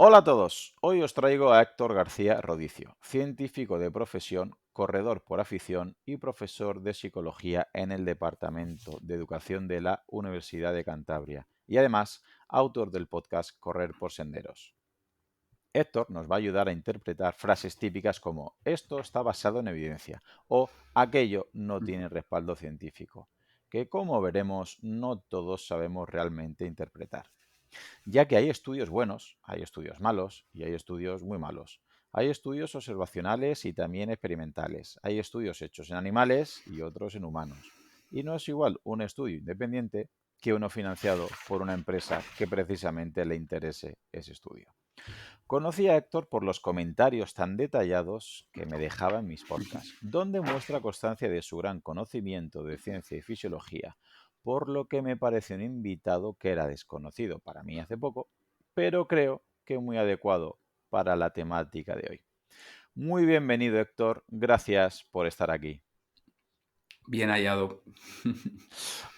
Hola a todos, hoy os traigo a Héctor García Rodicio, científico de profesión, corredor por afición y profesor de psicología en el Departamento de Educación de la Universidad de Cantabria y además autor del podcast Correr por Senderos. Héctor nos va a ayudar a interpretar frases típicas como esto está basado en evidencia o aquello no tiene respaldo científico, que como veremos no todos sabemos realmente interpretar, ya que hay estudios buenos, hay estudios malos y hay estudios muy malos. Hay estudios observacionales y también experimentales. Hay estudios hechos en animales y otros en humanos. Y no es igual un estudio independiente que uno financiado por una empresa que precisamente le interese ese estudio. Conocí a Héctor por los comentarios tan detallados que me dejaba en mis podcasts, donde muestra constancia de su gran conocimiento de ciencia y fisiología, por lo que me pareció un invitado que era desconocido para mí hace poco, pero creo que muy adecuado para la temática de hoy. Muy bienvenido, Héctor. Gracias por estar aquí. Bien hallado.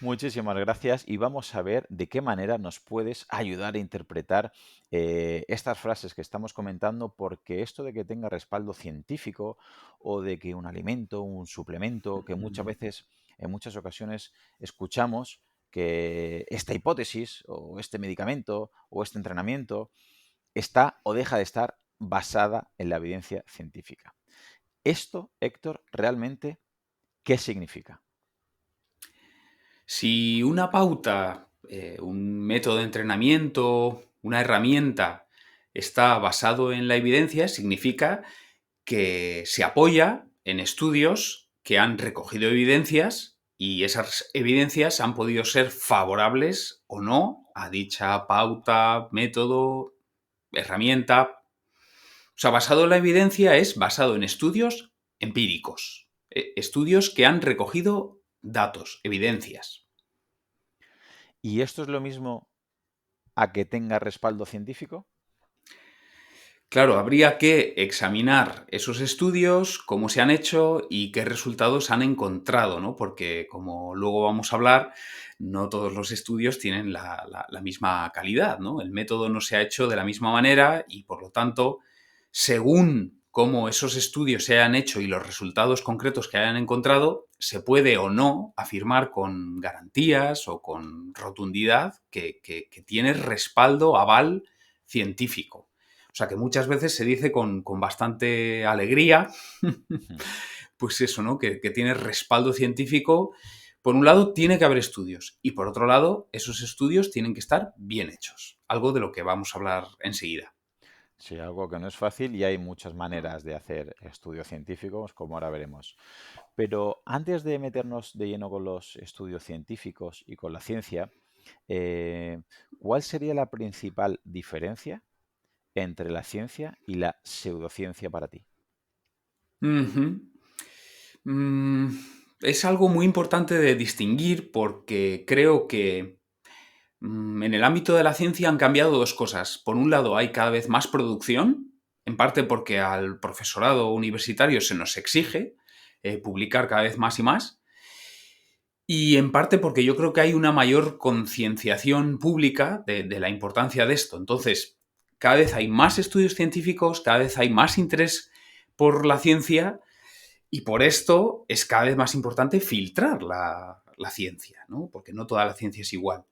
Muchísimas gracias y vamos a ver de qué manera nos puedes ayudar a interpretar estas frases que estamos comentando, porque esto de que tenga respaldo científico o de que un alimento, un suplemento, que muchas veces, en muchas ocasiones, escuchamos que esta hipótesis o este medicamento o este entrenamiento está o deja de estar basada en la evidencia científica. Esto, Héctor, realmente, ¿qué significa? Si una pauta, un método de entrenamiento, una herramienta está basado en la evidencia, significa que se apoya en estudios que han recogido evidencias y esas evidencias han podido ser favorables o no a dicha pauta, método, herramienta. O sea, basado en la evidencia es basado en estudios empíricos, estudios que han recogido datos, evidencias. ¿Y esto es lo mismo a que tenga respaldo científico? Claro, habría que examinar esos estudios, cómo se han hecho y qué resultados han encontrado, ¿no? Porque, como luego vamos a hablar, no todos los estudios tienen la misma calidad, ¿no? El método no se ha hecho de la misma manera y, por lo tanto, según cómo esos estudios se hayan hecho y los resultados concretos que hayan encontrado, se puede o no afirmar con garantías o con rotundidad que tiene respaldo, aval científico. O sea, que muchas veces se dice con bastante alegría, pues eso, ¿no? Que tiene respaldo científico. Por un lado, tiene que haber estudios y por otro lado, esos estudios tienen que estar bien hechos. Algo de lo que vamos a hablar enseguida. Sí, algo que no es fácil y hay muchas maneras de hacer estudios científicos, como ahora veremos. Pero antes de meternos de lleno con los estudios científicos y con la ciencia, eh, ¿cuál sería la principal diferencia entre la ciencia y la pseudociencia para ti? Ujú. Mm, es algo muy importante de distinguir porque creo que en el ámbito de la ciencia han cambiado dos cosas. Por un lado, hay cada vez más producción, en parte porque al profesorado universitario se nos exige publicar cada vez más y más, y en parte porque yo creo que hay una mayor concienciación pública de la importancia de esto. Entonces, cada vez hay más estudios científicos, cada vez hay más interés por la ciencia y por esto es cada vez más importante filtrar la ciencia, ¿no? Porque no toda la ciencia es igual.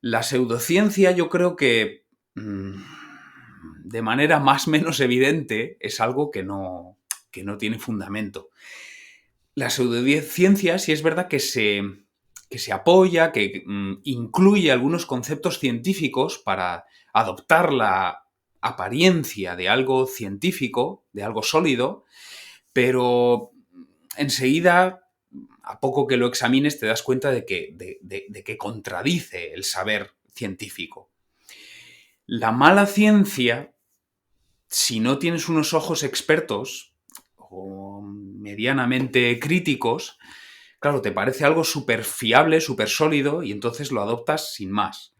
La pseudociencia yo creo que de manera más o menos evidente es algo que no tiene fundamento. La pseudociencia sí es verdad que se apoya, que incluye algunos conceptos científicos para adoptar la apariencia de algo científico, de algo sólido, pero enseguida, a poco que lo examines, te das cuenta de que contradice el saber científico. La mala ciencia, si no tienes unos ojos expertos o medianamente críticos, claro, te parece algo súper fiable, súper sólido, y entonces lo adoptas sin más.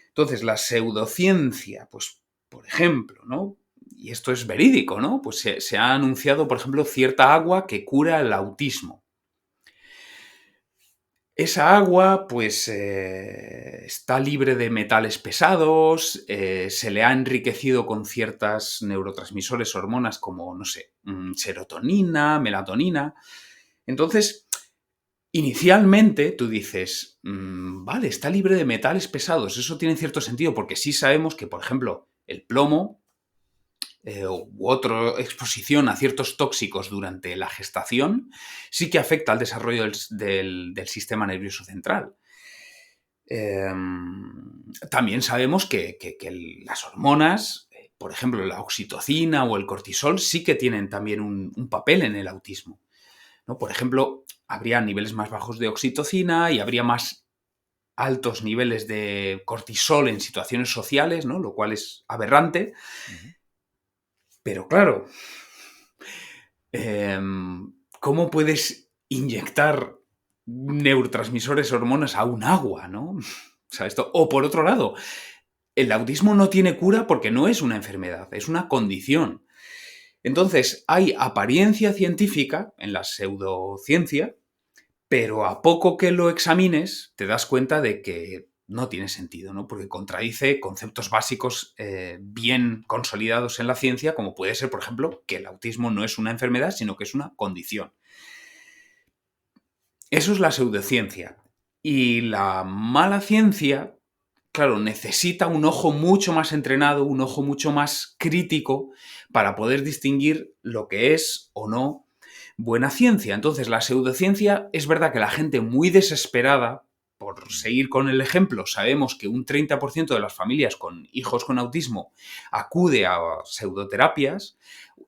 Entonces, la pseudociencia, pues, por ejemplo, ¿no? Y esto es verídico, ¿no? Pues se ha anunciado, por ejemplo, cierta agua que cura el autismo. Esa agua, pues, está libre de metales pesados, se le ha enriquecido con ciertas neurotransmisores, hormonas como, no sé, serotonina, melatonina. Entonces, inicialmente tú dices, vale, está libre de metales pesados, eso tiene cierto sentido, porque sí sabemos que, por ejemplo, el plomo u otra exposición a ciertos tóxicos durante la gestación sí que afecta al desarrollo del sistema nervioso central. También sabemos que las hormonas, por ejemplo, la oxitocina o el cortisol, sí que tienen también un papel en el autismo, ¿no? Por ejemplo, habría niveles más bajos de oxitocina y habría más altos niveles de cortisol en situaciones sociales, ¿no? Lo cual es aberrante. Ujú. Pero claro, ¿cómo puedes inyectar neurotransmisores, hormonas a un agua, ¿no? O sea, esto. O por otro lado, el autismo no tiene cura porque no es una enfermedad, es una condición. Entonces, hay apariencia científica en la pseudociencia, pero a poco que lo examines, te das cuenta de que no tiene sentido, ¿no? Porque contradice conceptos básicos bien consolidados en la ciencia, como puede ser, por ejemplo, que el autismo no es una enfermedad, sino que es una condición. Eso es la pseudociencia. Y la mala ciencia, claro, necesita un ojo mucho más entrenado, un ojo mucho más crítico para poder distinguir lo que es o no buena ciencia. Entonces, la pseudociencia, es verdad que la gente muy desesperada, por seguir con el ejemplo, sabemos que un 30% de las familias con hijos con autismo acude a pseudoterapias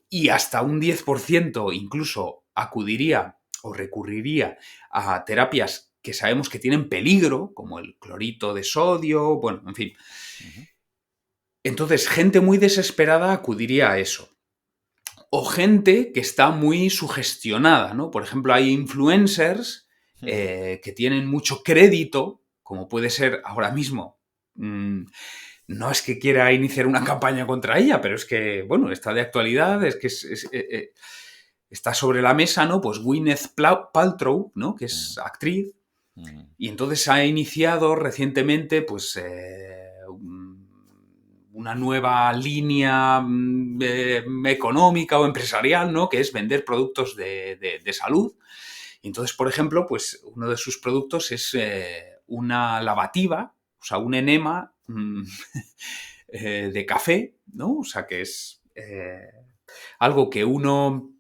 y hasta un 10% incluso acudiría o recurriría a terapias que sabemos que tienen peligro, como el clorito de sodio, bueno, en fin. Ujú. Entonces, gente muy desesperada acudiría a eso. O gente que está muy sugestionada, ¿no? Por ejemplo, hay influencers Ujú. que tienen mucho crédito, como puede ser ahora mismo. No es que quiera iniciar una campaña contra ella, pero es que, bueno, está de actualidad, es que está sobre la mesa, ¿no? Pues Gwyneth Paltrow, ¿no? Que es actriz, Ujú. y entonces ha iniciado recientemente, pues, una nueva línea económica o empresarial, ¿no? Que es vender productos de salud. Y entonces, por ejemplo, pues uno de sus productos es una lavativa, o sea, un enema de café, ¿no? O sea, que es algo que uno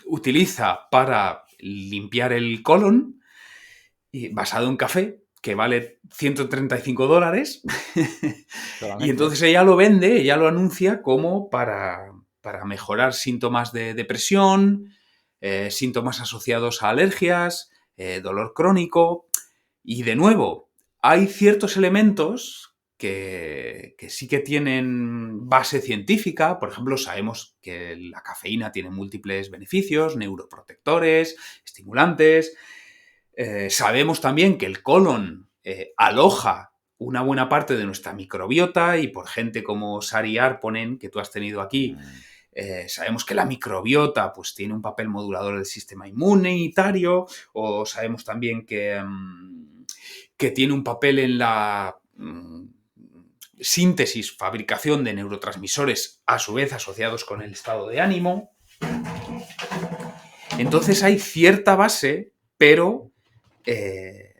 utiliza para limpiar el colon, basado en café, que vale $135. Y Solamente. entonces ella lo vende, ella lo anuncia como para mejorar síntomas de depresión, síntomas asociados a alergias, dolor crónico. Y de nuevo, hay ciertos elementos que sí que tienen base científica. Por ejemplo, sabemos que la cafeína tiene múltiples beneficios, neuroprotectores, estimulantes. Sabemos también que el colon aloja una buena parte de nuestra microbiota y por gente como Sari Arponen, que tú has tenido aquí, Mm. sabemos que la microbiota pues, tiene un papel modulador del sistema inmunitario, o sabemos también que tiene un papel en la síntesis, fabricación de neurotransmisores, a su vez asociados con el estado de ánimo. Entonces hay cierta base, pero eh,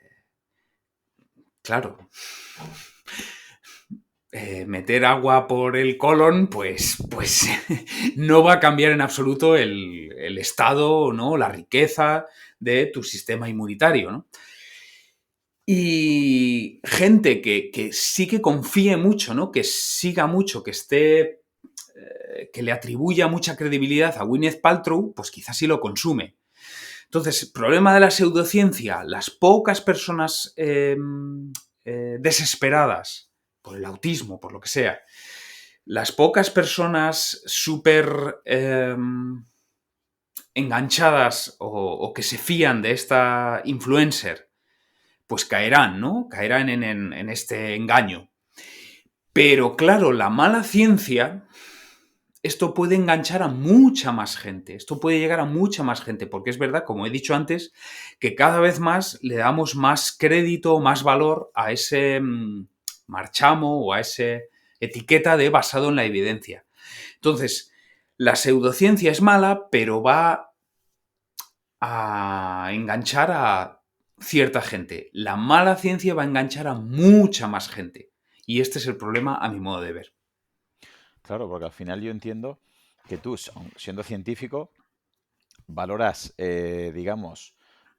claro, meter agua por el colon, pues no va a cambiar en absoluto el estado, ¿no? La riqueza de tu sistema inmunitario, ¿no? Y gente que sí que confíe mucho, ¿no? Que siga mucho, que esté, que le atribuya mucha credibilidad a Gwyneth Paltrow, pues quizás sí lo consume. Entonces, problema de la pseudociencia, las pocas personas desesperadas por el autismo, por lo que sea, las pocas personas súper enganchadas o que se fían de esta influencer, pues caerán, ¿no? Caerán en este engaño. Pero claro, la mala ciencia esto puede enganchar a mucha más gente, esto puede llegar a mucha más gente, porque es verdad, como he dicho antes, que cada vez más le damos más crédito, más valor a ese marchamo o a esa etiqueta de basado en la evidencia. Entonces, la pseudociencia es mala, pero va a enganchar a cierta gente. La mala ciencia va a enganchar a mucha más gente. Y este es el problema a mi modo de ver. Claro, porque al final yo entiendo que tú, siendo científico, valoras, digamos,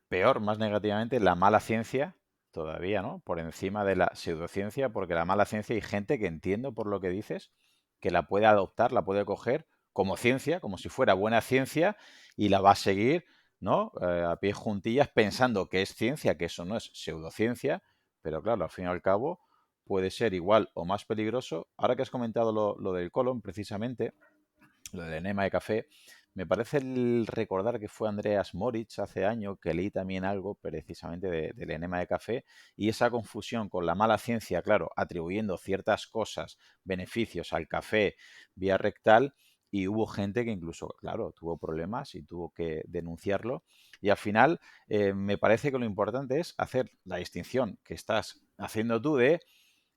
peor, más negativamente, la mala ciencia, todavía, ¿no? Por encima de la pseudociencia, porque la mala ciencia hay gente que entiendo por lo que dices, que la puede adoptar, la puede coger como ciencia, como si fuera buena ciencia, y la va a seguir, ¿no? A pie juntillas, pensando que es ciencia, que eso no es pseudociencia, pero claro, al fin y al cabo puede ser igual o más peligroso. Ahora que has comentado lo del colon, precisamente, lo del enema de café, me parece recordar que fue Andreas Moritz hace años que leí también algo precisamente del enema de café y esa confusión con la mala ciencia, claro, atribuyendo ciertas cosas, beneficios al café vía rectal y hubo gente que incluso, claro, tuvo problemas y tuvo que denunciarlo. Y al final me parece que lo importante es hacer la distinción que estás haciendo tú de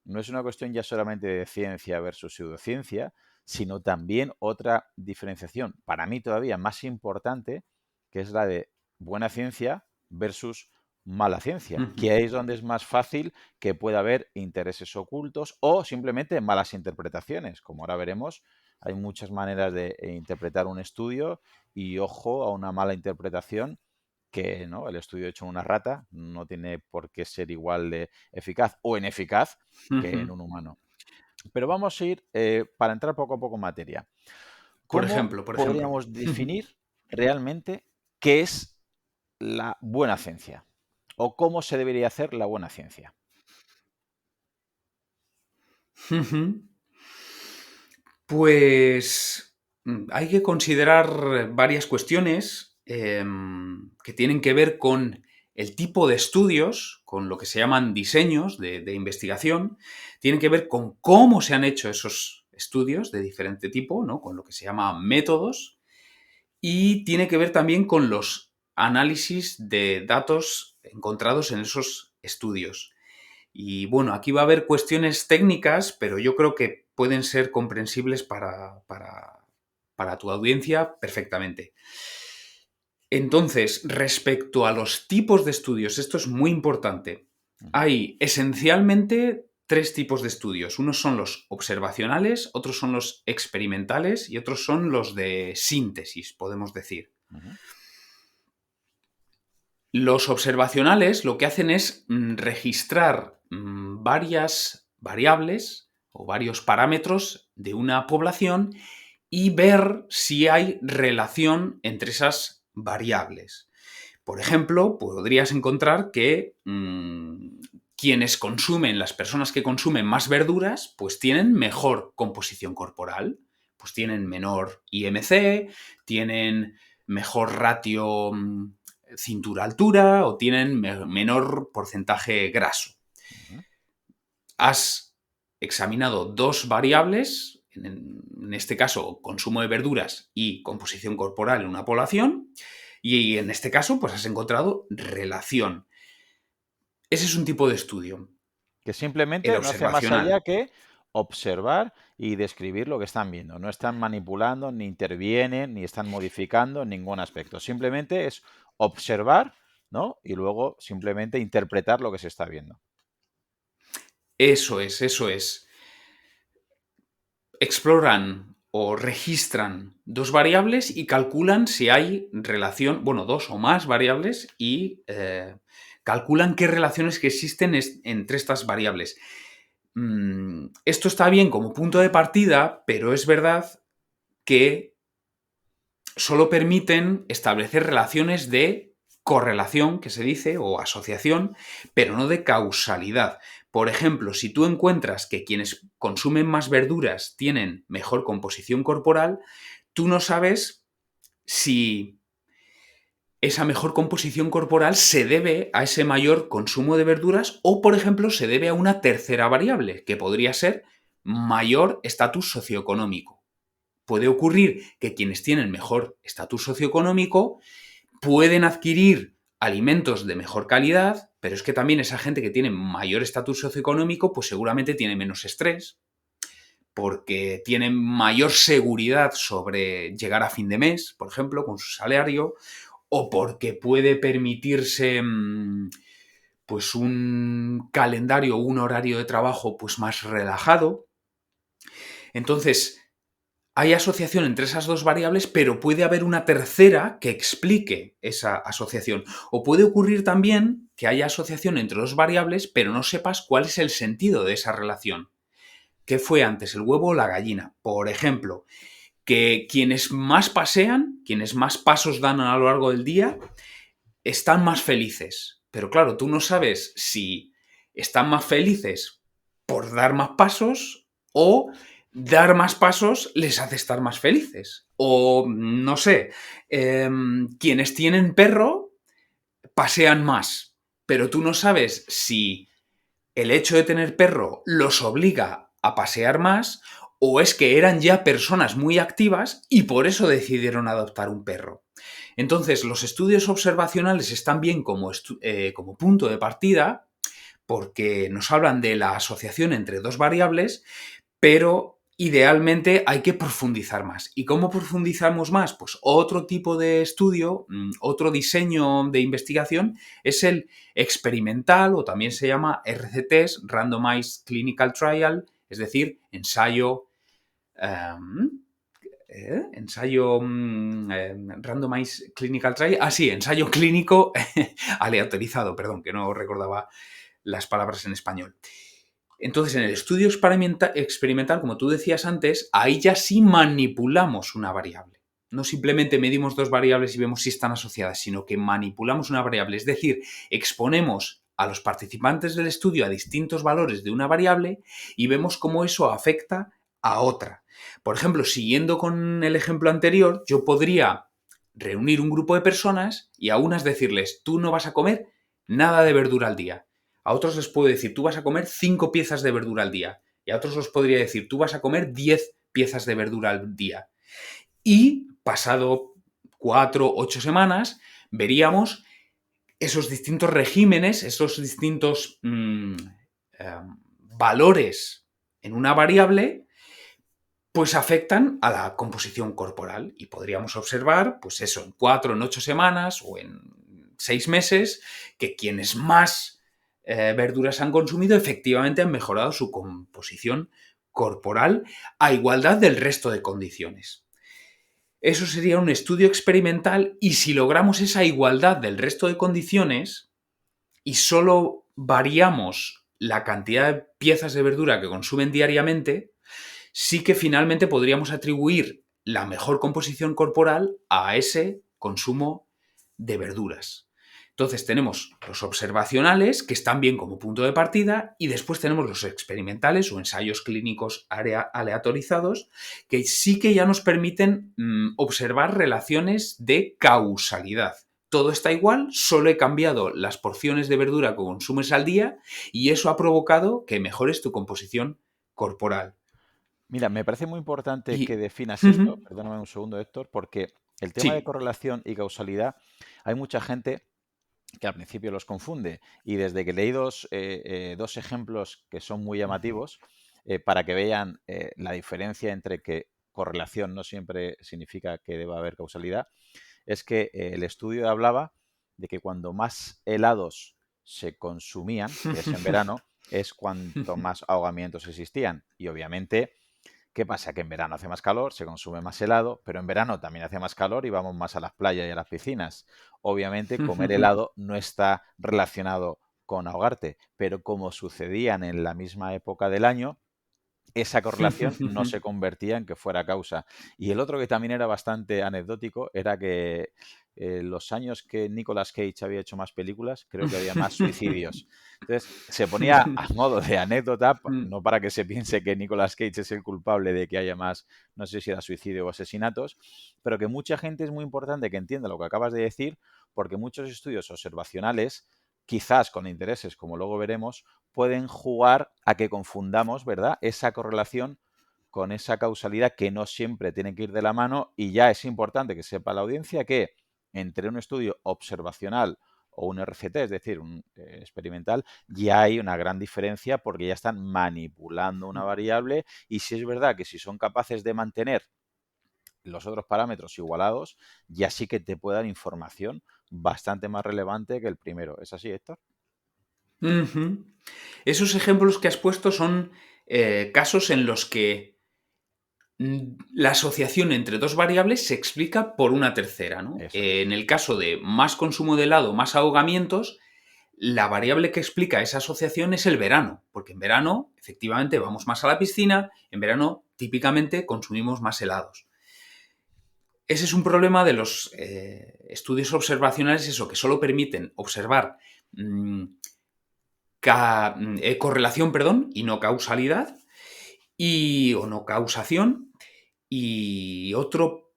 no es una cuestión ya solamente de ciencia versus pseudociencia, sino también otra diferenciación, para mí todavía más importante, que es la de buena ciencia versus mala ciencia, Ujú. que ahí es donde es más fácil que pueda haber intereses ocultos o simplemente malas interpretaciones. Como ahora veremos, hay muchas maneras de interpretar un estudio y ojo a una mala interpretación que no, el estudio hecho en una rata no tiene por qué ser igual de eficaz o ineficaz que en Ujú. un humano. Pero vamos a ir, para entrar poco a poco en materia. Por ¿Cómo ejemplo, por ejemplo. podríamos definir realmente qué es la buena ciencia? ¿O cómo se debería hacer la buena ciencia? Ujú. Pues hay que considerar varias cuestiones que tienen que ver con el tipo de estudios, con lo que se llaman diseños de investigación, tienen que ver con cómo se han hecho esos estudios de diferente tipo, ¿no? Con lo que se llama métodos, y tiene que ver también con los análisis de datos encontrados en esos estudios. Y bueno, aquí va a haber cuestiones técnicas, pero yo creo que pueden ser comprensibles para tu audiencia perfectamente. Entonces, respecto a los tipos de estudios, esto es muy importante. Ujú, Hay esencialmente tres tipos de estudios. Unos son los observacionales, otros son los experimentales y otros son los de síntesis, podemos decir. ujú, Los observacionales lo que hacen es registrar varias variables o varios parámetros de una población y ver si hay relación entre esas variables. Por ejemplo, podrías encontrar que quienes consumen, las personas que consumen más verduras, pues tienen mejor composición corporal, pues tienen menor IMC, tienen mejor ratio cintura-altura o tienen menor porcentaje graso. ujú. Has examinado dos variables, en este caso consumo de verduras y composición corporal en una población, y en este caso pues has encontrado relación. Ese es un tipo de estudio, Que el simplemente no hace más allá observacional. que observar y describir lo que están viendo. No están manipulando, ni intervienen, ni están modificando en ningún aspecto. Simplemente es observar, ¿no? Y luego simplemente interpretar lo que se está viendo. Eso es, eso es. Exploran o registran dos variables y calculan si hay relación, bueno, dos o más variables y calculan qué relaciones que existen entre estas variables. Esto está bien como punto de partida, pero es verdad que solo permiten establecer relaciones de correlación, que se dice, o asociación, pero no de causalidad. Por ejemplo, si tú encuentras que quienes consumen más verduras tienen mejor composición corporal, tú no sabes si esa mejor composición corporal se debe a ese mayor consumo de verduras o, por ejemplo, se debe a una tercera variable, que podría ser mayor estatus socioeconómico. Puede ocurrir que quienes tienen mejor estatus socioeconómico pueden adquirir alimentos de mejor calidad, pero es que también esa gente que tiene mayor estatus socioeconómico, pues seguramente tiene menos estrés, porque tienen mayor seguridad sobre llegar a fin de mes, por ejemplo, con su salario, o porque puede permitirse pues un calendario, un horario de trabajo pues más relajado. Entonces, hay asociación entre esas dos variables, pero puede haber una tercera que explique esa asociación. O puede ocurrir también que haya asociación entre dos variables, pero no sepas cuál es el sentido de esa relación. ¿Qué fue antes, el huevo o la gallina? Por ejemplo, que quienes más pasean, quienes más pasos dan a lo largo del día, están más felices. Pero claro, tú no sabes si están más felices por dar más pasos o dar más pasos les hace estar más felices. O, no sé, quienes tienen perro pasean más, pero tú no sabes si el hecho de tener perro los obliga a pasear más o es que eran ya personas muy activas y por eso decidieron adoptar un perro. Entonces, los estudios observacionales están bien como punto de partida porque nos hablan de la asociación entre dos variables, pero idealmente hay que profundizar más. ¿Y cómo profundizamos más? Pues otro tipo de estudio, otro diseño de investigación es el experimental o también se llama RCTs, Randomized Clinical Trial, es decir, Randomized Clinical Trial, ensayo clínico aleatorizado, perdón, que no recordaba las palabras en español. Entonces, en el estudio experimental, como tú decías antes, ahí ya sí manipulamos una variable. No simplemente medimos dos variables y vemos si están asociadas, sino que manipulamos una variable. Es decir, exponemos a los participantes del estudio a distintos valores de una variable y vemos cómo eso afecta a otra. Por ejemplo, siguiendo con el ejemplo anterior, yo podría reunir un grupo de personas y a unas decirles, tú no vas a comer nada de verdura al día. A otros les puedo decir, tú vas a comer 5 piezas de verdura al día. Y a otros les podría decir, tú vas a comer 10 piezas de verdura al día. Y pasado 4, 8 semanas, veríamos esos distintos regímenes, esos distintos valores en una variable, pues afectan a la composición corporal. Y podríamos observar, pues eso, en 4, en 8 semanas o en 6 meses, que quienes más verduras han consumido efectivamente han mejorado su composición corporal a igualdad del resto de condiciones. Eso sería un estudio experimental y si logramos esa igualdad del resto de condiciones y solo variamos la cantidad de piezas de verdura que consumen diariamente, sí que finalmente podríamos atribuir la mejor composición corporal a ese consumo de verduras. Entonces tenemos los observacionales, que están bien como punto de partida, y después tenemos los experimentales o ensayos clínicos aleatorizados, que sí que ya nos permiten observar relaciones de causalidad. Todo está igual, solo he cambiado las porciones de verdura que consumes al día y eso ha provocado que mejores tu composición corporal. Mira, me parece muy importante que Y, definas esto, ujú, perdóname un segundo, Héctor, porque el tema de sí, correlación y causalidad, hay mucha gente que al principio los confunde y desde que leí dos ejemplos que son muy llamativos para que vean la diferencia entre que correlación no siempre significa que deba haber causalidad, es que el estudio hablaba de que cuando más helados se consumían, que es en verano, es cuanto más ahogamientos existían. Y obviamente, ¿qué pasa? Que en verano hace más calor, se consume más helado, pero en verano también hace más calor y vamos más a las playas y a las piscinas. Obviamente, comer helado no está relacionado con ahogarte, pero como sucedían en la misma época del año, esa correlación no se convertía en que fuera causa. Y el otro que también era bastante anecdótico era que los años que Nicolas Cage había hecho más películas, creo que había más suicidios. Entonces, se ponía a modo de anécdota, no para que se piense que Nicolas Cage es el culpable de que haya más, no sé si era suicidio o asesinatos, pero que mucha gente es muy importante que entienda lo que acabas de decir, porque muchos estudios observacionales, quizás con intereses, como luego veremos, pueden jugar a que confundamos, ¿verdad?, esa correlación con esa causalidad que no siempre tiene que ir de la mano, y ya es importante que sepa la audiencia que entre un estudio observacional o un RCT, es decir, un experimental, ya hay una gran diferencia porque ya están manipulando una variable, y si es verdad que si son capaces de mantener los otros parámetros igualados, ya sí que te puede dar información bastante más relevante que el primero. ¿Es así, Héctor? Ujú. Esos ejemplos que has puesto son casos en los que la asociación entre dos variables se explica por una tercera, ¿no? Eso es. En el caso de más consumo de helado, más ahogamientos, la variable que explica esa asociación es el verano, porque en verano efectivamente vamos más a la piscina, en verano típicamente consumimos más helados. Ese es un problema de los estudios observacionales, eso, que solo permiten observar correlación, perdón, y no causalidad, o no causación. Y otro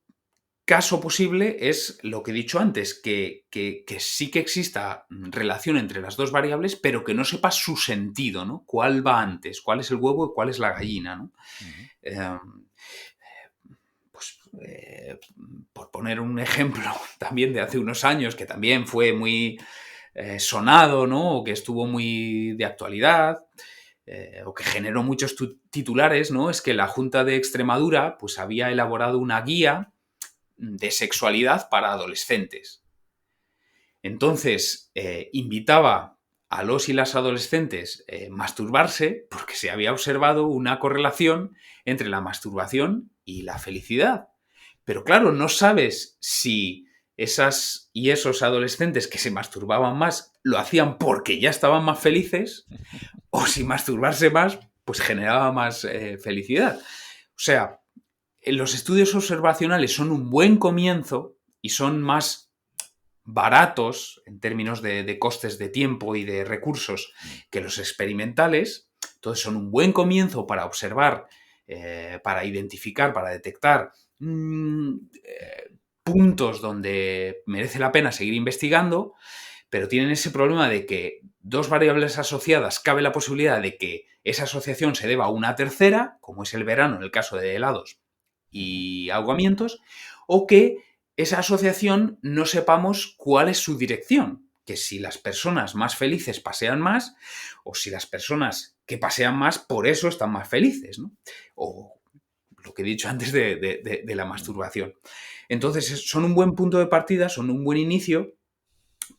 caso posible es lo que he dicho antes, que sí que exista relación entre las dos variables, pero que no sepa su sentido, ¿no? ¿Cuál va antes? ¿Cuál es el huevo y cuál es la gallina? ¿No? Ujú. Eh, pues, por poner un ejemplo también de hace unos años, que también fue muy sonado, ¿no? O que estuvo muy de actualidad, o que generó muchos titulares, ¿no? Es que la Junta de Extremadura pues había elaborado una guía de sexualidad para adolescentes. Entonces, invitaba a los y las adolescentes masturbarse porque se había observado una correlación entre la masturbación y la felicidad. Pero claro, no sabes si esas y esos adolescentes que se masturbaban más lo hacían porque ya estaban más felices, o si masturbarse más pues generaba más felicidad. O sea, los estudios observacionales son un buen comienzo y son más baratos en términos de costes de tiempo y de recursos que los experimentales. Entonces son un buen comienzo para observar, para identificar, para detectar puntos donde merece la pena seguir investigando, pero tienen ese problema de que dos variables asociadas cabe la posibilidad de que esa asociación se deba a una tercera, como es el verano en el caso de helados y ahogamientos, o que esa asociación no sepamos cuál es su dirección, que si las personas más felices pasean más, o si las personas que pasean más por eso están más felices, ¿no? O lo que he dicho antes de la masturbación. Entonces, son un buen punto de partida, son un buen inicio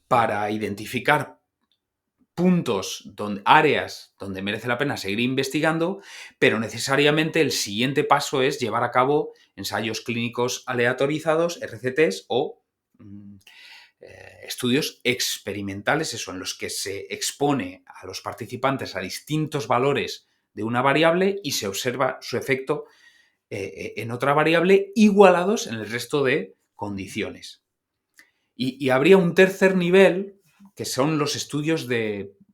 para identificar puntos, áreas donde merece la pena seguir investigando, pero necesariamente el siguiente paso es llevar a cabo ensayos clínicos aleatorizados, RCTs, o estudios experimentales, eso, en los que se expone a los participantes a distintos valores de una variable y se observa su efecto en otra variable, igualados en el resto de condiciones. Y habría un tercer nivel, que son los estudios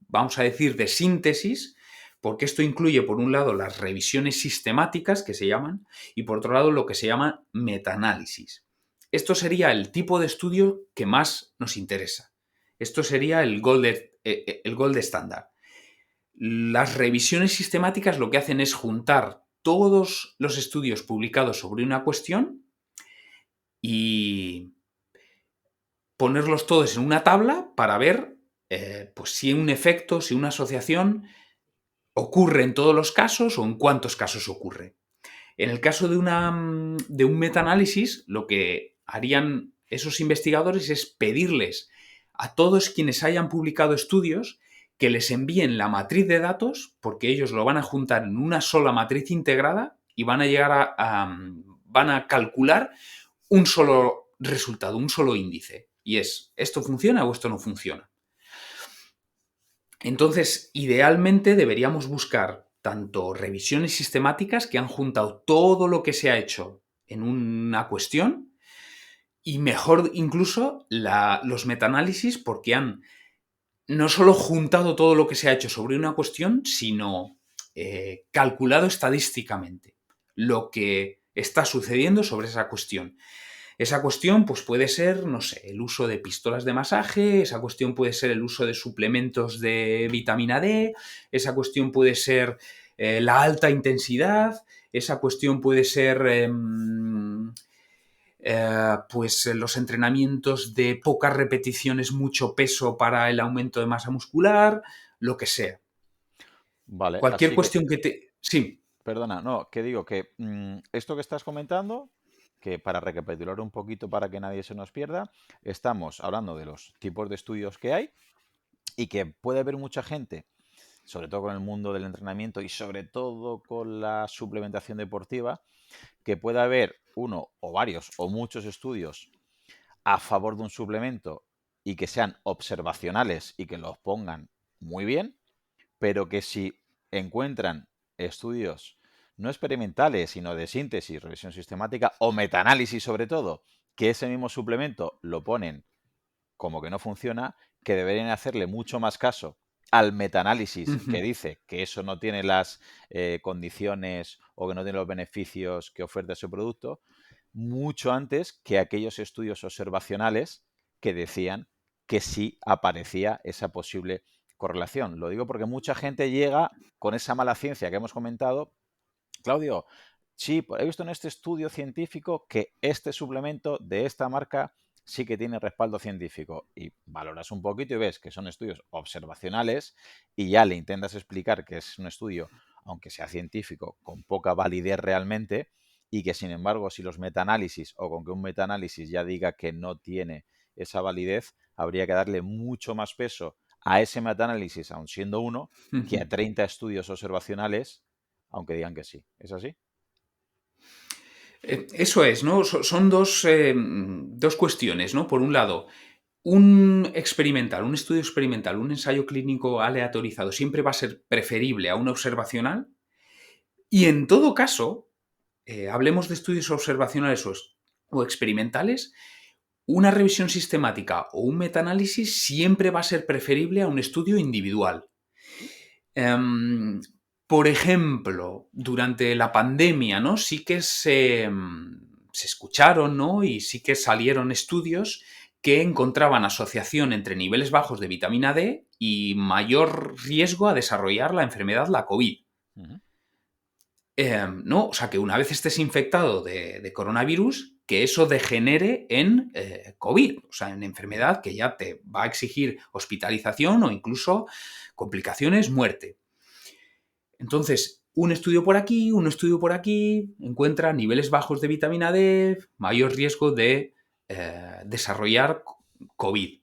vamos a decir, de síntesis, porque esto incluye, por un lado, las revisiones sistemáticas, que se llaman, y por otro lado, lo que se llama metaanálisis. Esto sería el tipo de estudio que más nos interesa. Esto sería el gold estándar. Las revisiones sistemáticas lo que hacen es juntar todos los estudios publicados sobre una cuestión y ponerlos todos en una tabla para ver pues si un efecto, si una asociación ocurre en todos los casos o en cuántos casos ocurre. En el caso de un metaanálisis, lo que harían esos investigadores es pedirles a todos quienes hayan publicado estudios que les envíen la matriz de datos, porque ellos lo van a juntar en una sola matriz integrada y van a llegar van a calcular un solo resultado, un solo índice. Y es, ¿esto funciona o esto no funciona? Entonces, idealmente deberíamos buscar tanto revisiones sistemáticas que han juntado todo lo que se ha hecho en una cuestión, y mejor incluso los metaanálisis, porque han no solo juntado todo lo que se ha hecho sobre una cuestión, sino calculado estadísticamente lo que está sucediendo sobre esa cuestión. Esa cuestión pues puede ser, no sé, el uso de pistolas de masaje, esa cuestión puede ser el uso de suplementos de vitamina D, esa cuestión puede ser la alta intensidad, esa cuestión puede ser pues los entrenamientos de pocas repeticiones, mucho peso para el aumento de masa muscular, lo que sea. Vale, Cualquier así que, cuestión que te... Sí. perdona, no, que digo que esto que estás comentando, que para recapitular un poquito para que nadie se nos pierda, estamos hablando de los tipos de estudios que hay y que puede haber mucha gente, sobre todo con el mundo del entrenamiento y sobre todo con la suplementación deportiva, que pueda haber uno o varios o muchos estudios a favor de un suplemento y que sean observacionales y que los pongan muy bien, pero que si encuentran estudios no experimentales, sino de síntesis, revisión sistemática o metaanálisis sobre todo, que ese mismo suplemento lo ponen como que no funciona, que deberían hacerle mucho más caso al metaanálisis que Ujú, dice que eso no tiene las condiciones o que no tiene los beneficios que oferta ese producto, mucho antes que aquellos estudios observacionales que decían que sí aparecía esa posible correlación. Lo digo porque mucha gente llega con esa mala ciencia que hemos comentado. Claudio, sí, he visto en este estudio científico que este suplemento de esta marca sí que tiene respaldo científico y valoras un poquito y ves que son estudios observacionales y ya le intentas explicar que es un estudio, aunque sea científico, con poca validez realmente y que sin embargo si los metaanálisis o con que un metaanálisis ya diga que no tiene esa validez, habría que darle mucho más peso a ese metaanálisis, aun siendo uno, que a ujú. 30 estudios observacionales aunque digan que sí. ¿Es así? Eso es, ¿no? Son dos cuestiones, ¿no? Por un lado, un experimental, un estudio experimental, un ensayo clínico aleatorizado siempre va a ser preferible a un observacional y en todo caso, hablemos de estudios observacionales o experimentales, una revisión sistemática o un metaanálisis siempre va a ser preferible a un estudio individual. Em, por ejemplo, durante la pandemia, ¿no? Sí que se escucharon, ¿no? Y sí que salieron estudios que encontraban asociación entre niveles bajos de vitamina D y mayor riesgo a desarrollar la enfermedad, la COVID. Ujú. ¿No? O sea, que una vez estés infectado de coronavirus, que eso degenere en COVID, o sea, en enfermedad que ya te va a exigir hospitalización o incluso complicaciones, muerte. Entonces, un estudio por aquí, un estudio por aquí, encuentra niveles bajos de vitamina D, mayor riesgo de desarrollar COVID.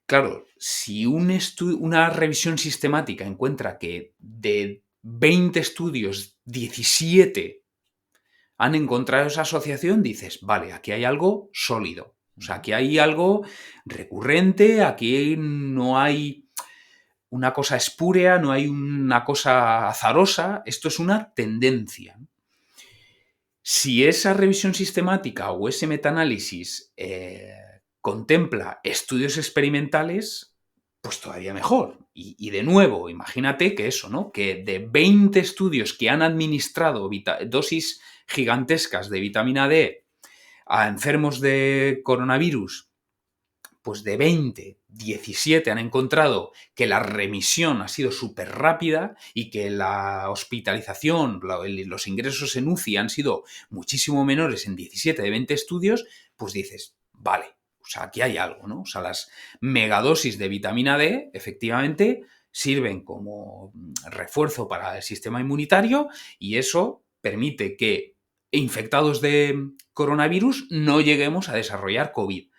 Claro, si una revisión sistemática encuentra que de 20 estudios, 17 han encontrado esa asociación, dices, vale, aquí hay algo sólido. O sea, Ujú. aquí hay algo recurrente, aquí no hay una cosa espúrea, no hay una cosa azarosa, esto es una tendencia. Si esa revisión sistemática o ese metaanálisis contempla estudios experimentales, pues todavía mejor. Y de nuevo, imagínate que eso, ¿no? Que de 20 estudios que han administrado dosis gigantescas de vitamina D a enfermos de coronavirus, pues de 20, 17 han encontrado que la remisión ha sido súper rápida y que la hospitalización, los ingresos en UCI han sido muchísimo menores en 17 de 20 estudios, pues dices, vale, o sea, aquí hay algo, ¿no? O sea, las megadosis de vitamina D efectivamente sirven como refuerzo para el sistema inmunitario y eso permite que infectados de coronavirus no lleguemos a desarrollar COVID.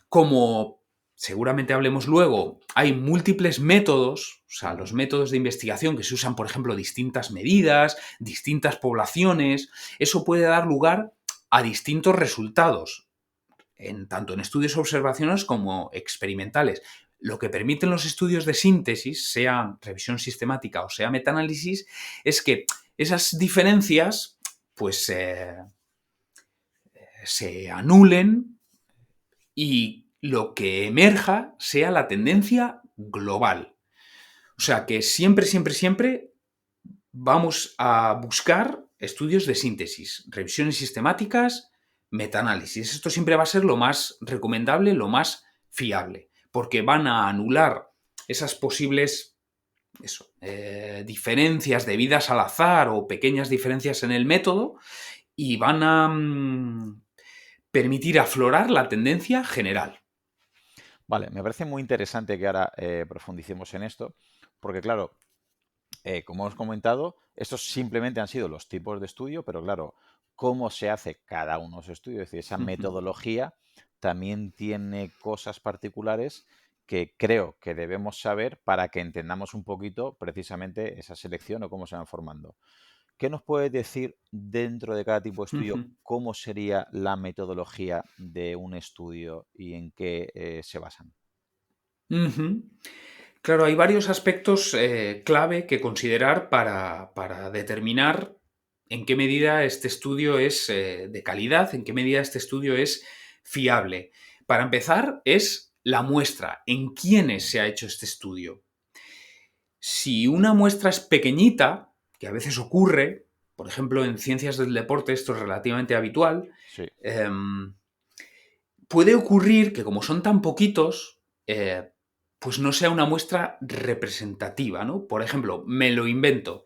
Como seguramente hablemos luego, hay múltiples métodos, o sea, los Ujú. métodos de investigación que se usan, por ejemplo, distintas medidas, distintas poblaciones, eso puede dar lugar a distintos resultados, tanto en estudios observacionales como experimentales. Lo que permiten los estudios de síntesis, sea revisión sistemática o sea metaanálisis, es que esas diferencias pues se anulen y lo que emerja sea la tendencia global. O sea que siempre, siempre, siempre vamos a buscar estudios de síntesis, revisiones sistemáticas, metaanálisis. Esto siempre va a ser lo más recomendable, lo más fiable, porque van a anular esas posibles eso, diferencias debidas al azar o pequeñas diferencias en el método y van a permitir aflorar la tendencia general. Vale, me parece muy interesante que ahora profundicemos en esto, porque claro, como hemos comentado, estos simplemente han sido los tipos de estudio, pero claro, cómo se hace cada uno de los estudios, es decir, esa metodología también tiene cosas particulares que creo que debemos saber para que entendamos un poquito precisamente esa selección o cómo se van formando. ¿Qué nos puedes decir dentro de cada tipo de estudio? ¿Cómo sería la metodología de un estudio y en qué se basan? Ujú. Claro, hay varios aspectos clave que considerar para determinar en qué medida este estudio es de calidad, en qué medida este estudio es fiable. Para empezar, es la muestra, en quiénes se ha hecho este estudio. Si una muestra es pequeñita, que a veces ocurre, por ejemplo, en ciencias del deporte esto es relativamente habitual, Sí. puede ocurrir que como son tan poquitos, pues no sea una muestra representativa, ¿no? Por ejemplo, me lo invento.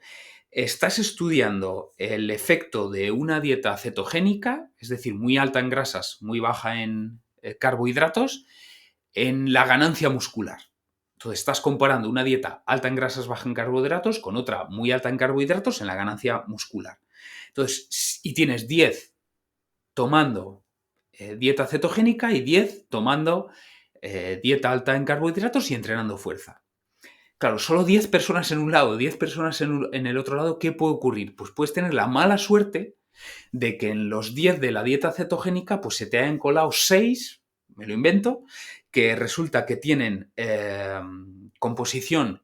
Estás estudiando el efecto de una dieta cetogénica, es decir, muy alta en grasas, muy baja en carbohidratos, en la ganancia muscular. Entonces estás comparando una dieta alta en grasas, baja en carbohidratos, con otra muy alta en carbohidratos en la ganancia muscular. Entonces, y tienes 10 tomando dieta cetogénica y 10 tomando dieta alta en carbohidratos y entrenando fuerza. Claro, solo 10 personas en un lado, 10 personas en el otro lado, ¿qué puede ocurrir? Pues puedes tener la mala suerte de que en los 10 de la dieta cetogénica pues se te hayan colado 6, me lo invento, que resulta que tienen composición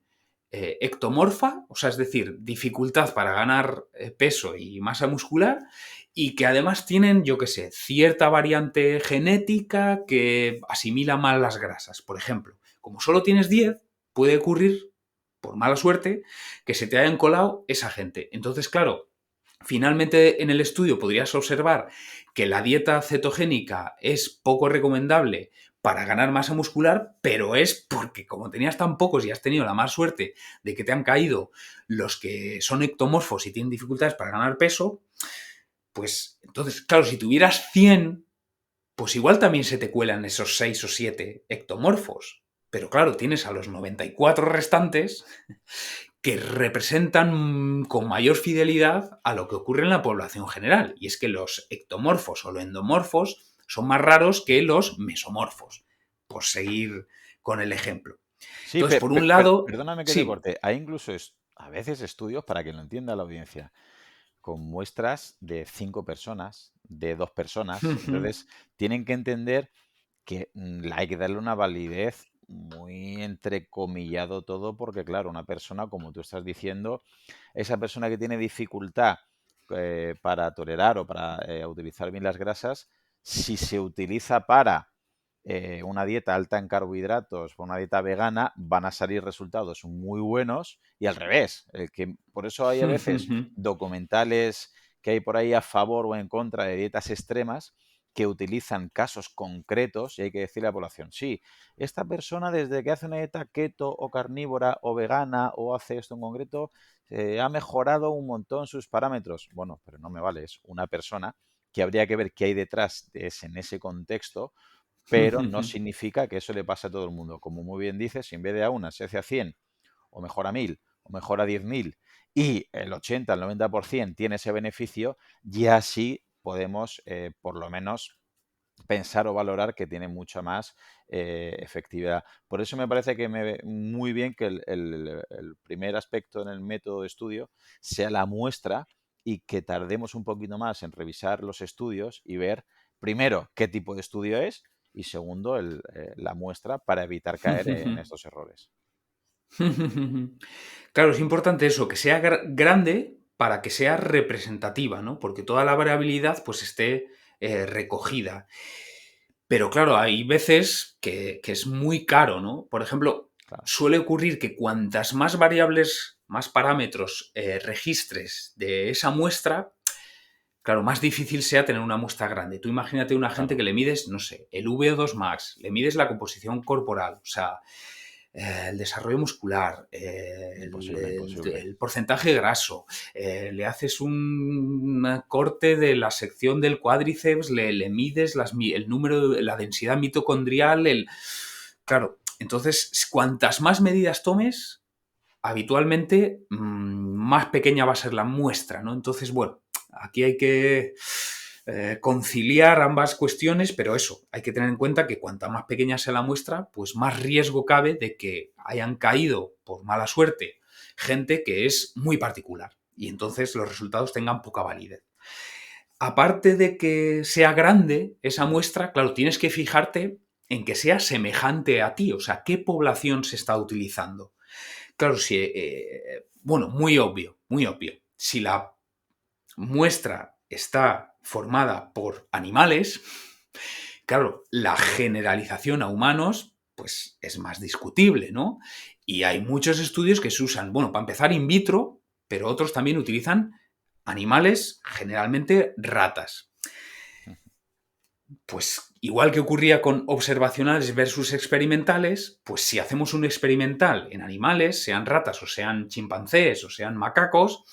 ectomorfa, o sea, es decir, dificultad para ganar peso y masa muscular, y que además tienen, yo qué sé, cierta variante genética que asimila mal las grasas. Por ejemplo, como solo tienes 10, puede ocurrir, por mala suerte, que se te hayan colado esa gente. Entonces, claro, finalmente en el estudio podrías observar que la dieta cetogénica es poco recomendable para ganar masa muscular, pero es porque como tenías tan pocos y has tenido la mala suerte de que te han caído los que son ectomorfos y tienen dificultades para ganar peso, pues entonces, claro, si tuvieras 100, pues igual también se te cuelan esos 6 o 7 ectomorfos. Pero claro, tienes a los 94 restantes que representan con mayor fidelidad a lo que ocurre en la población general. Y es que los ectomorfos o los endomorfos son más raros que los mesomorfos, por seguir con el ejemplo. Sí, Entonces, por un lado, perdóname que te sí. corte. Hay incluso a veces estudios, para que lo entienda la audiencia, con muestras de 5 personas, de 2 personas. Entonces, tienen que entender que hay que darle una validez muy entrecomillado todo, porque claro, una persona, como tú estás diciendo, esa persona que tiene dificultad para tolerar o para utilizar bien las grasas, si se utiliza para una dieta alta en carbohidratos o una dieta vegana, van a salir resultados muy buenos y al revés. Por eso hay a veces documentales que hay por ahí a favor o en contra de dietas extremas que utilizan casos concretos y hay que decirle a la población, sí, esta persona desde que hace una dieta keto o carnívora o vegana o hace esto en concreto, ha mejorado un montón sus parámetros. Bueno, pero no me vale, es una persona que habría que ver qué hay detrás de ese, en ese contexto, pero no significa que eso le pase a todo el mundo. Como muy bien dices, si en vez de a una se hace a 100, o mejor a 1000, o mejor a 10.000, y el 80, el 90% tiene ese beneficio, ya sí podemos, por lo menos, pensar o valorar que tiene mucha más efectividad. Por eso me parece que muy bien que el primer aspecto en el método de estudio sea la muestra y que tardemos un poquito más en revisar los estudios y ver, primero, qué tipo de estudio es y segundo, la muestra para evitar caer en estos errores. Claro, es importante eso, que sea grande para que sea representativa, ¿no? Porque toda la variabilidad pues esté recogida. Pero claro, hay veces que es muy caro, ¿no? Por ejemplo, Claro, suele ocurrir que cuantas más variables, más parámetros registres de esa muestra, claro, más difícil sea tener una muestra grande. Tú imagínate una gente claro. que le mides, no sé, el VO2 max, le mides la composición corporal, o sea, el desarrollo muscular, Imposible, imposible. el porcentaje graso, le haces un corte de la sección del cuádriceps, le mides el número, la densidad mitocondrial, claro, entonces cuantas más medidas tomes, habitualmente más pequeña va a ser la muestra, ¿no? Entonces, bueno, aquí hay que conciliar ambas cuestiones, pero eso, hay que tener en cuenta que cuanta más pequeña sea la muestra, pues más riesgo cabe de que hayan caído por mala suerte gente que es muy particular y entonces los resultados tengan poca validez. Aparte de que sea grande esa muestra, claro, tienes que fijarte en que sea semejante a ti, o sea, qué población se está utilizando. Claro, si, bueno, muy obvio, muy obvio. Si la muestra está formada por animales, claro, la generalización a humanos, pues es más discutible, ¿no? Y hay muchos estudios que se usan, bueno, para empezar in vitro, pero otros también utilizan animales, generalmente ratas. Pues igual que ocurría con observacionales versus experimentales, pues si hacemos un experimental en animales, sean ratas o sean chimpancés o sean macacos,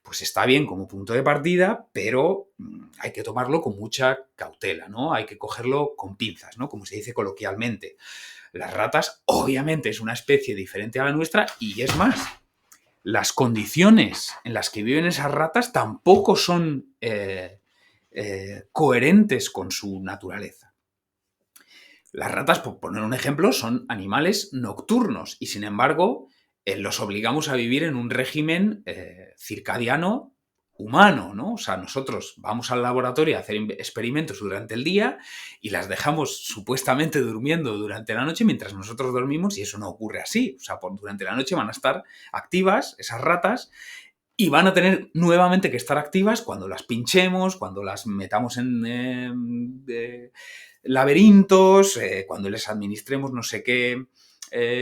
pues está bien como punto de partida, pero hay que tomarlo con mucha cautela, ¿no? Hay que cogerlo con pinzas, ¿no? Como se dice coloquialmente. Las ratas, obviamente, es una especie diferente a la nuestra y es más, las condiciones en las que viven esas ratas tampoco son coherentes con su naturaleza. Las ratas, por poner un ejemplo, son animales nocturnos y sin embargo los obligamos a vivir en un régimen circadiano humano, ¿no? O sea, nosotros vamos al laboratorio a hacer experimentos durante el día y las dejamos supuestamente durmiendo durante la noche mientras nosotros dormimos y eso no ocurre así. O sea, durante la noche van a estar activas esas ratas y van a tener nuevamente que estar activas cuando las pinchemos, cuando las metamos en laberintos, cuando les administremos no sé qué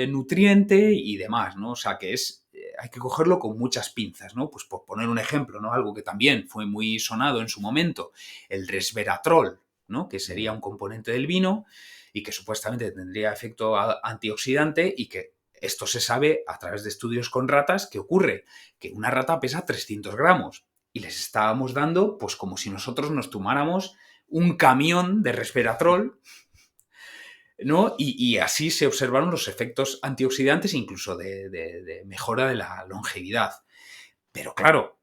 nutriente y demás, ¿no? O sea que hay que cogerlo con muchas pinzas, ¿no? Pues por poner un ejemplo, ¿no? Algo que también fue muy sonado en su momento, el resveratrol, ¿no? Que sería un componente del vino y que supuestamente tendría efecto antioxidante y que esto se sabe a través de estudios con ratas. ¿Qué ocurre? Que una rata pesa 300 gramos y les estábamos dando pues como si nosotros nos tomáramos un camión de resveratrol, ¿no? Y así se observaron los efectos antioxidantes, incluso de mejora de la longevidad. Pero claro,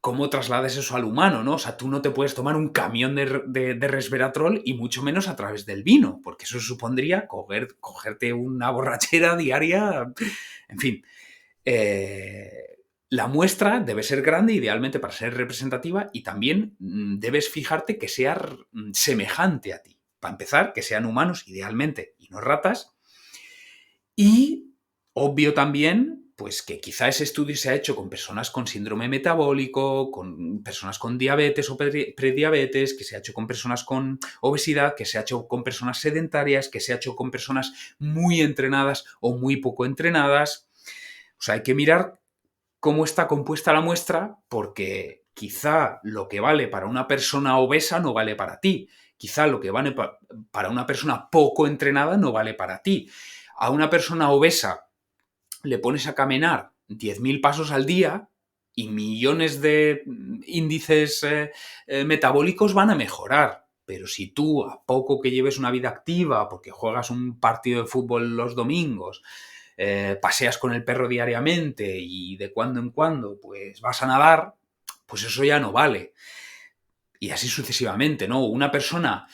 ¿cómo trasladas eso al humano, no? O sea, tú no te puedes tomar un camión de resveratrol y mucho menos a través del vino, porque eso supondría cogerte una borrachera diaria, en fin. La muestra debe ser grande, idealmente para ser representativa, y también debes fijarte que sea semejante a ti. Para empezar, que sean humanos, idealmente, y no ratas. Y obvio también, pues que quizá ese estudio se ha hecho con personas con síndrome metabólico, con personas con diabetes o prediabetes, que se ha hecho con personas con obesidad, que se ha hecho con personas sedentarias, que se ha hecho con personas muy entrenadas o muy poco entrenadas. O sea, hay que mirar cómo está compuesta la muestra, porque quizá lo que vale para una persona obesa no vale para ti. Quizá lo que vale para una persona poco entrenada no vale para ti. A una persona obesa le pones a caminar 10.000 pasos al día y millones de índices metabólicos van a mejorar. Pero si tú, a poco que lleves una vida activa, porque juegas un partido de fútbol los domingos, paseas con el perro diariamente y de cuando en cuando pues vas a nadar, pues eso ya no vale. Y así sucesivamente, ¿no? Una persona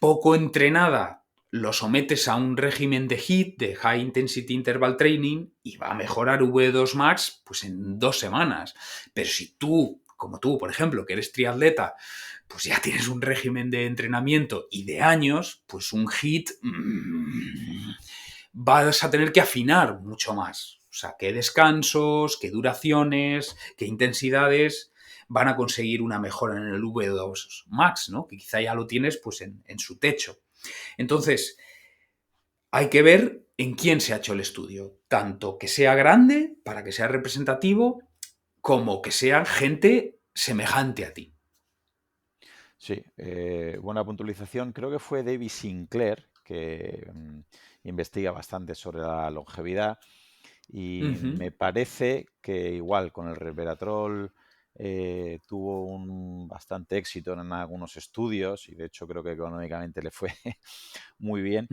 poco entrenada lo sometes a un régimen de HIIT, de High Intensity Interval Training, y va a mejorar V2 Max pues en 2 semanas. Pero si tú, como tú, por ejemplo, que eres triatleta, pues ya tienes un régimen de entrenamiento y de años, pues un HIIT vas a tener que afinar mucho más. O sea, qué descansos, qué duraciones, qué intensidades van a conseguir una mejora en el V2 Max, ¿no? Que quizá ya lo tienes pues en su techo. Entonces, hay que ver en quién se ha hecho el estudio. Tanto que sea grande, para que sea representativo, como que sea gente semejante a ti. Sí, buena puntualización. Creo que fue David Sinclair que investiga bastante sobre la longevidad y Ujú. me parece que igual con el resveratrol tuvo un bastante éxito en algunos estudios y de hecho creo que económicamente le fue muy bien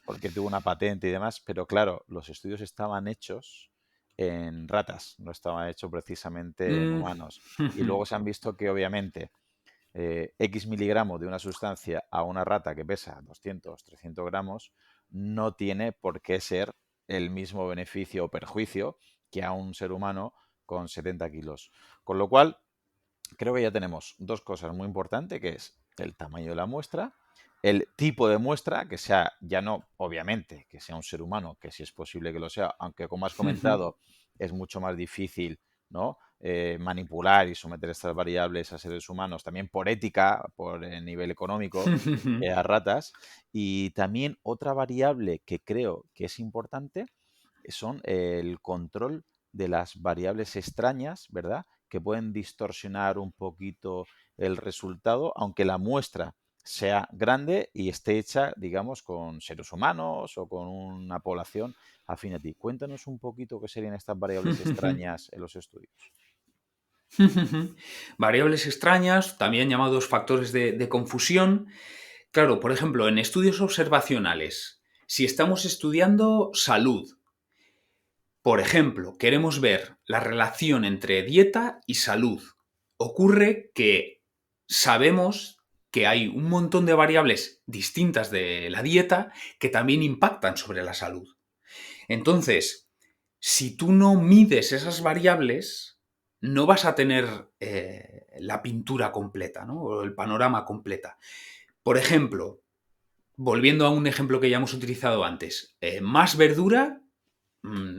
porque tuvo una patente y demás, pero claro, los estudios estaban hechos en ratas, no estaban hechos precisamente en Mm, humanos. Y ujú. luego se han visto que obviamente X miligramos de una sustancia a una rata que pesa 200, 300 gramos no tiene por qué ser el mismo beneficio o perjuicio que a un ser humano con 70 kilos. Con lo cual, creo que ya tenemos dos cosas muy importantes, que es el tamaño de la muestra, el tipo de muestra, que sea ya no, obviamente, que sea un ser humano, que si es posible que lo sea, aunque como has comentado, es mucho más difícil, ¿no? Manipular y someter estas variables a seres humanos, también por ética, por nivel económico, a ratas. Y también otra variable que creo que es importante son el control de las variables extrañas, ¿verdad? Que pueden distorsionar un poquito el resultado, aunque la muestra sea grande y esté hecha, digamos, con seres humanos o con una población afín a ti. Cuéntanos un poquito qué serían estas variables extrañas en los estudios. Variables extrañas, también llamados factores de confusión. Claro, por ejemplo, en estudios observacionales, si estamos estudiando salud, por ejemplo, queremos ver la relación entre dieta y salud. Ocurre que sabemos que hay un montón de variables distintas de la dieta que también impactan sobre la salud. Entonces, si tú no mides esas variables, no vas a tener la pintura completa, ¿no? O el panorama completa. Por ejemplo, volviendo a un ejemplo que ya hemos utilizado antes, más verdura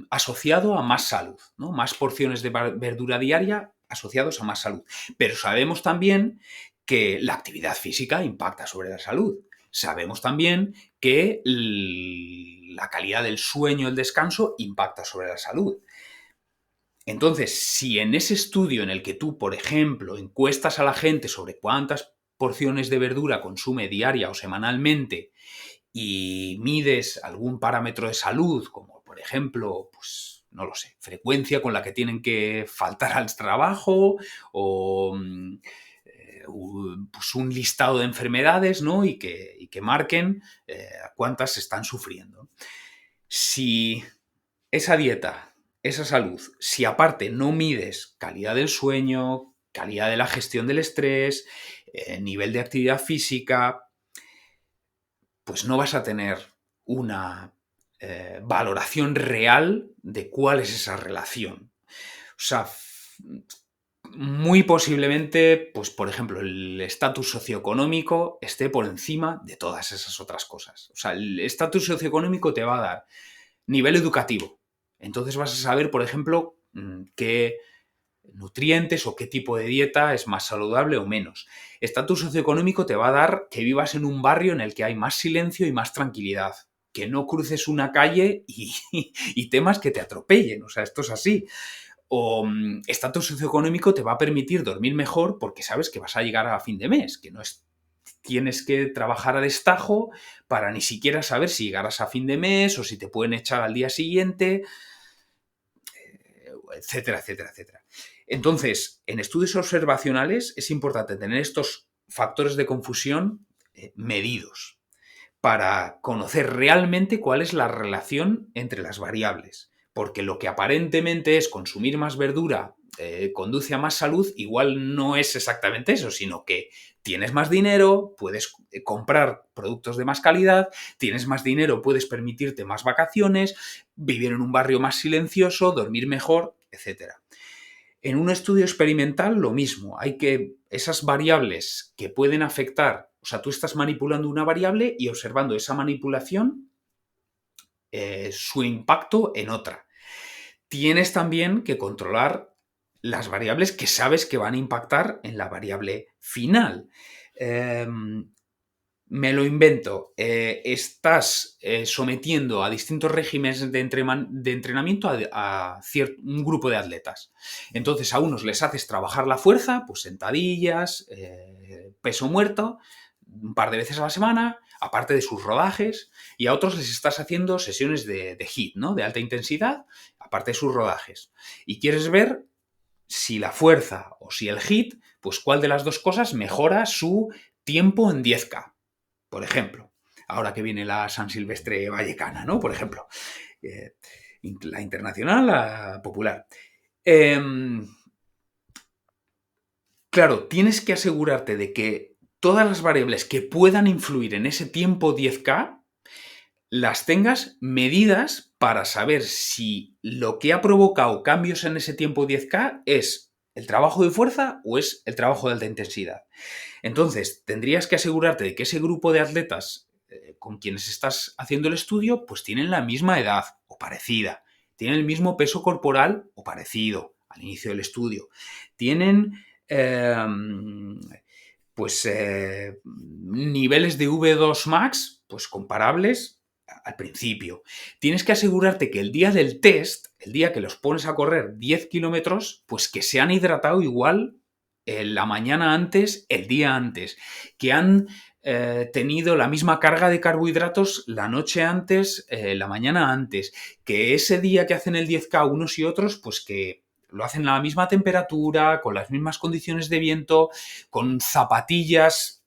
asociado a más salud, ¿no? Más porciones de verdura diaria asociados a más salud. Pero sabemos también que la actividad física impacta sobre la salud. Sabemos también que la calidad del sueño, el descanso, impacta sobre la salud. Entonces, si en ese estudio en el que tú, por ejemplo, encuestas a la gente sobre cuántas porciones de verdura consume diaria o semanalmente y mides algún parámetro de salud, como por ejemplo, pues no lo sé, frecuencia con la que tienen que faltar al trabajo o pues un listado de enfermedades, ¿no? Y que marquen cuántas están sufriendo. Si esa dieta, esa salud, si aparte no mides calidad del sueño, calidad de la gestión del estrés, nivel de actividad física, pues no vas a tener una valoración real de cuál es esa relación. O sea, muy posiblemente, pues por ejemplo, el estatus socioeconómico esté por encima de todas esas otras cosas. O sea, el estatus socioeconómico te va a dar nivel educativo. Entonces vas a saber, por ejemplo, qué nutrientes o qué tipo de dieta es más saludable o menos. Estatus socioeconómico te va a dar que vivas en un barrio en el que hay más silencio y más tranquilidad. Que no cruces una calle y temas que te atropellen. O sea, esto es así. O estatus socioeconómico te va a permitir dormir mejor porque sabes que vas a llegar a fin de mes, que no es tienes que trabajar a destajo para ni siquiera saber si llegarás a fin de mes o si te pueden echar al día siguiente, etcétera, etcétera, etcétera. Entonces, en estudios observacionales es importante tener estos factores de confusión medidos para conocer realmente cuál es la relación entre las variables. Porque lo que aparentemente es consumir más verdura conduce a más salud, igual no es exactamente eso, sino que tienes más dinero, puedes comprar productos de más calidad, tienes más dinero, puedes permitirte más vacaciones, vivir en un barrio más silencioso, dormir mejor, etcétera. En un estudio experimental, lo mismo. Hay que esas variables que pueden afectar, o sea, tú estás manipulando una variable y observando esa manipulación, su impacto en otra. Tienes también que controlar las variables que sabes que van a impactar en la variable final. Me lo invento, estás sometiendo a distintos regímenes de entrenamiento a un grupo de atletas. Entonces a unos les haces trabajar la fuerza, pues sentadillas, peso muerto, un par de veces a la semana, aparte de sus rodajes, y a otros les estás haciendo sesiones de HIIT, ¿no? De alta intensidad, aparte de sus rodajes. Y quieres ver si la fuerza o si el HIIT, pues cuál de las dos cosas mejora su tiempo en 10K, por ejemplo. Ahora que viene la San Silvestre Vallecana, ¿no? Por ejemplo. La internacional, la popular. Claro, tienes que asegurarte de que todas las variables que puedan influir en ese tiempo 10K las tengas medidas para saber si lo que ha provocado cambios en ese tiempo 10K es el trabajo de fuerza o es el trabajo de alta intensidad. Entonces, tendrías que asegurarte de que ese grupo de atletas con quienes estás haciendo el estudio, pues tienen la misma edad o parecida, tienen el mismo peso corporal o parecido al inicio del estudio, tienen niveles de V2 max pues comparables al principio. Tienes que asegurarte que el día del test, el día que los pones a correr 10 kilómetros, pues que se han hidratado igual la mañana antes, el día antes, que han tenido la misma carga de carbohidratos la noche antes, la mañana antes, que ese día que hacen el 10K unos y otros, pues que lo hacen a la misma temperatura, con las mismas condiciones de viento, con zapatillas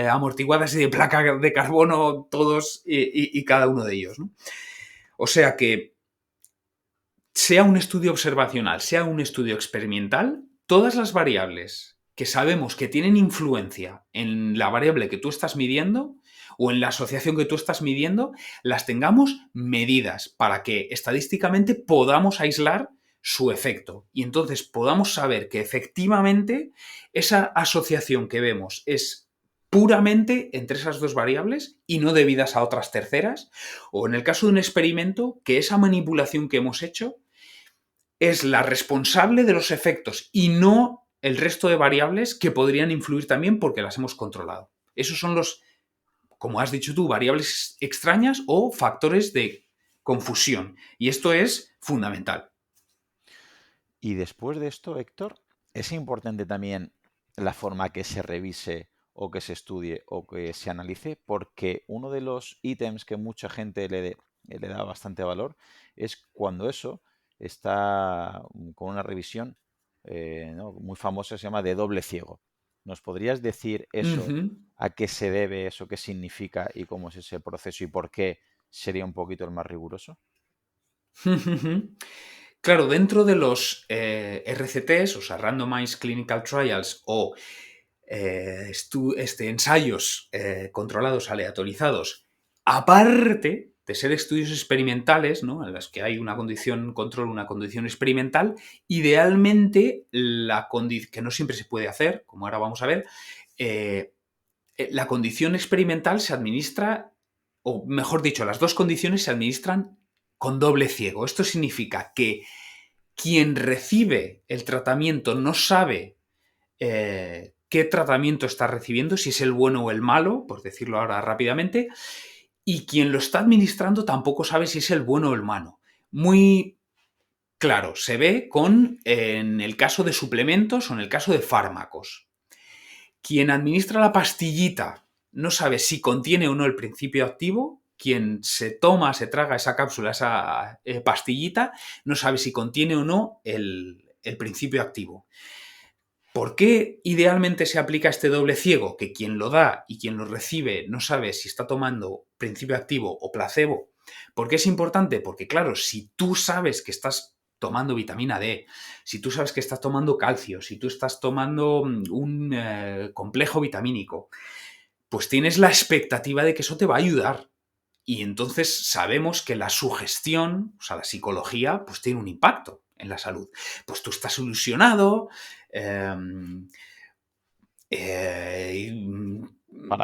amortiguadas y de placa de carbono todos y cada uno de ellos, ¿no? O sea que sea un estudio observacional, sea un estudio experimental, todas las variables que sabemos que tienen influencia en la variable que tú estás midiendo o en la asociación que tú estás midiendo, las tengamos medidas para que estadísticamente podamos aislar su efecto y entonces podamos saber que efectivamente esa asociación que vemos es puramente entre esas dos variables y no debidas a otras terceras, o en el caso de un experimento, que esa manipulación que hemos hecho es la responsable de los efectos y no el resto de variables que podrían influir también porque las hemos controlado. Esos son los, como has dicho tú, variables extrañas o factores de confusión. Y esto es fundamental. Y después de esto, Héctor, es importante también la forma que se revise o que se estudie o que se analice, porque uno de los ítems que mucha gente le da bastante valor es cuando eso está con una revisión ¿no? muy famosa, se llama de doble ciego. ¿Nos podrías decir eso, a qué se debe, eso qué significa y cómo es ese proceso y por qué sería un poquito el más riguroso? Claro, dentro de los RCTs, o sea, Randomized Clinical Trials, o ensayos controlados aleatorizados, aparte de ser estudios experimentales, ¿no? En los que hay una condición control, una condición experimental, idealmente, que no siempre se puede hacer, como ahora vamos a ver, la condición experimental se administra, o mejor dicho, las dos condiciones se administran con doble ciego. Esto significa que quien recibe el tratamiento no sabe qué tratamiento está recibiendo, si es el bueno o el malo, por decirlo ahora rápidamente, y quien lo está administrando tampoco sabe si es el bueno o el malo. Muy claro, se ve en el caso de suplementos o en el caso de fármacos. Quien administra la pastillita no sabe si contiene o no el principio activo. Quien se traga esa cápsula, esa pastillita, no sabe si contiene o no el principio activo. ¿Por qué idealmente se aplica este doble ciego? Que quien lo da y quien lo recibe no sabe si está tomando principio activo o placebo. ¿Por qué es importante? Porque claro, si tú sabes que estás tomando vitamina D, si tú sabes que estás tomando calcio, si tú estás tomando un complejo vitamínico, pues tienes la expectativa de que eso te va a ayudar. Y entonces sabemos que la sugestión, o sea, la psicología, pues tiene un impacto en la salud. Pues tú estás ilusionado, Para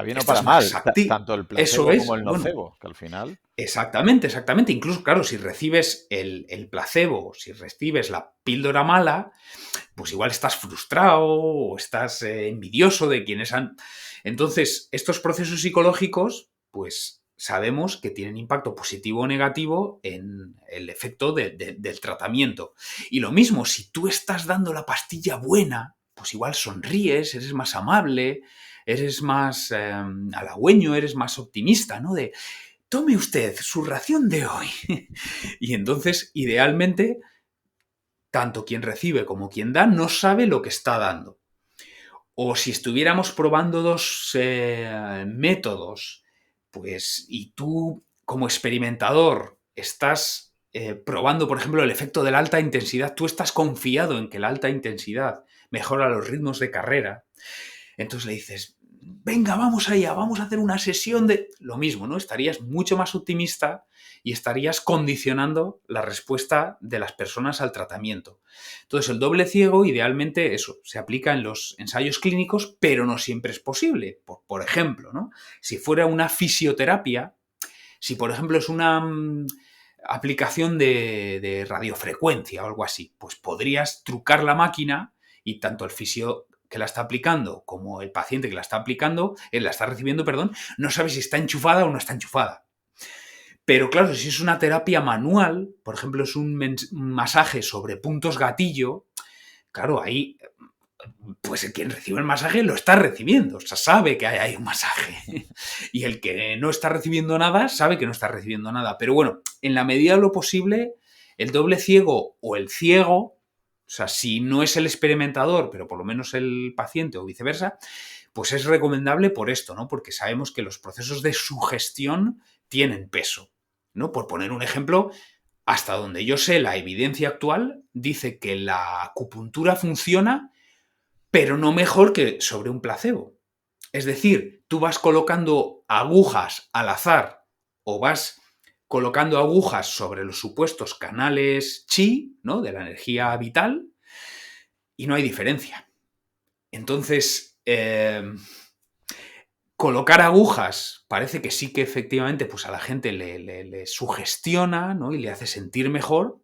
bien o para estás mal, más activo. tanto el Eso placebo como es, el bueno, nocebo, que al final... exactamente, exactamente. Incluso, claro, si recibes el placebo, si recibes la píldora mala, pues igual estás frustrado o estás envidioso de quienes han... Entonces, estos procesos psicológicos, pues sabemos que tienen impacto positivo o negativo en el efecto del tratamiento. Y lo mismo, si tú estás dando la pastilla buena, pues igual sonríes, eres más amable, eres más halagüeño, eres más optimista, ¿no? De, tome usted su ración de hoy. Y entonces, idealmente, tanto quien recibe como quien da no sabe lo que está dando. O si estuviéramos probando dos métodos, pues, y tú como experimentador estás probando, por ejemplo, el efecto de la alta intensidad, tú estás confiado en que la alta intensidad mejora los ritmos de carrera, entonces le dices, venga, vamos allá, vamos a hacer una sesión de... Lo mismo, ¿no? Estarías mucho más optimista y estarías condicionando la respuesta de las personas al tratamiento. Entonces, el doble ciego, idealmente, eso, se aplica en los ensayos clínicos, pero no siempre es posible. Por ejemplo, ¿no? Si fuera una fisioterapia, si por ejemplo es una aplicación de radiofrecuencia o algo así, pues podrías trucar la máquina y tanto el fisio que la está aplicando como el paciente que la está aplicando, la está recibiendo, perdón, no sabe si está enchufada o no está enchufada. Pero claro, si es una terapia manual, por ejemplo, es un masaje sobre puntos gatillo, claro, ahí pues quien recibe el masaje lo está recibiendo, o sea, sabe que hay un masaje. Y el que no está recibiendo nada, sabe que no está recibiendo nada. Pero bueno, en la medida de lo posible, el doble ciego o el ciego, o sea, si no es el experimentador, pero por lo menos el paciente o viceversa, pues es recomendable por esto, ¿no? Porque sabemos que los procesos de sugestión tienen peso, ¿no? Por poner un ejemplo, hasta donde yo sé, la evidencia actual dice que la acupuntura funciona, pero no mejor que sobre un placebo. Es decir, tú vas colocando agujas al azar o vas colocando agujas sobre los supuestos canales chi, ¿no? De la energía vital, y no hay diferencia. Entonces, colocar agujas parece que sí que efectivamente pues a la gente le sugestiona, ¿no? Y le hace sentir mejor,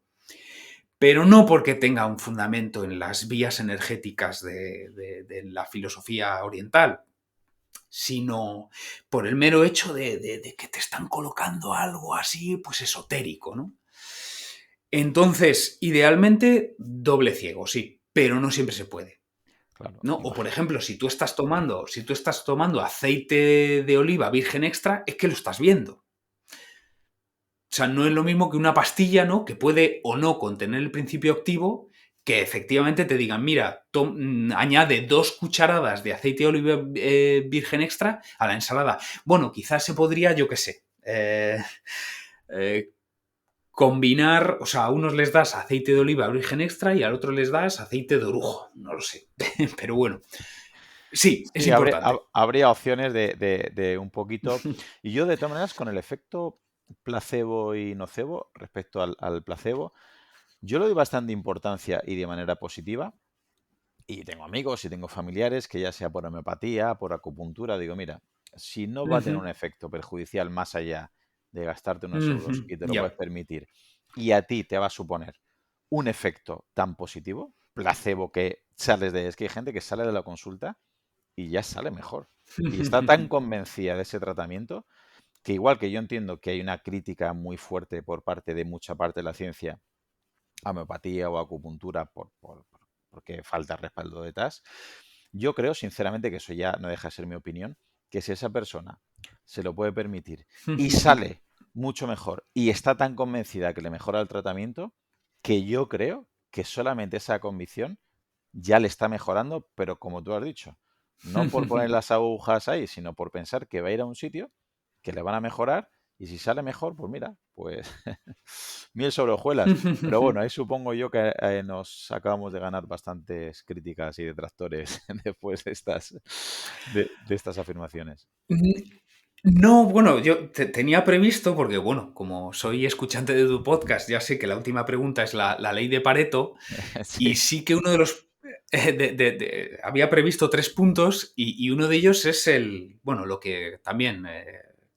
pero no porque tenga un fundamento en las vías energéticas de la filosofía oriental, sino por el mero hecho de que te están colocando algo así, pues esotérico, ¿no? Entonces, idealmente, doble ciego, sí, pero no siempre se puede, Claro, ¿no? O por ejemplo, si tú estás tomando aceite de oliva virgen extra, es que lo estás viendo. O sea, no es lo mismo que una pastilla, ¿no? Que puede o no contener el principio activo, que efectivamente te digan, mira, añade 2 cucharadas de aceite de oliva virgen extra a la ensalada. Bueno, quizás se podría, yo qué sé, combinar, o sea, a unos les das aceite de oliva virgen extra y al otro les das aceite de orujo. No lo sé. Pero bueno, sí, es sí, importante. habría opciones de un poquito. Y yo, de todas maneras, con el efecto placebo y nocebo, respecto al placebo, yo le doy bastante importancia y de manera positiva. Y tengo amigos y tengo familiares que ya sea por homeopatía, por acupuntura, digo, mira, si no va a tener un efecto perjudicial más allá de gastarte unos euros y te lo puedes Ya. permitir, y a ti te va a suponer un efecto tan positivo, placebo, que sales de... Es que hay gente que sale de la consulta y ya sale mejor. Y está tan convencida de ese tratamiento que, igual que yo entiendo que hay una crítica muy fuerte por parte de mucha parte de la ciencia a homeopatía o acupuntura porque falta respaldo detrás, yo creo sinceramente, que eso ya no deja de ser mi opinión, que si esa persona se lo puede permitir y sale mucho mejor y está tan convencida que le mejora el tratamiento, que yo creo que solamente esa convicción ya le está mejorando, pero como tú has dicho, no por poner las agujas ahí, sino por pensar que va a ir a un sitio que le van a mejorar, y si sale mejor, pues mira, pues miel sobre hojuelas. Pero bueno, ahí supongo yo que nos acabamos de ganar bastantes críticas y detractores después de estas afirmaciones. No, bueno, yo tenía previsto, porque bueno, como soy escuchante de tu podcast, ya sé que la última pregunta es la ley de Pareto, y Sí, sí que uno de los... había previsto 3 puntos y uno de ellos es bueno, lo que también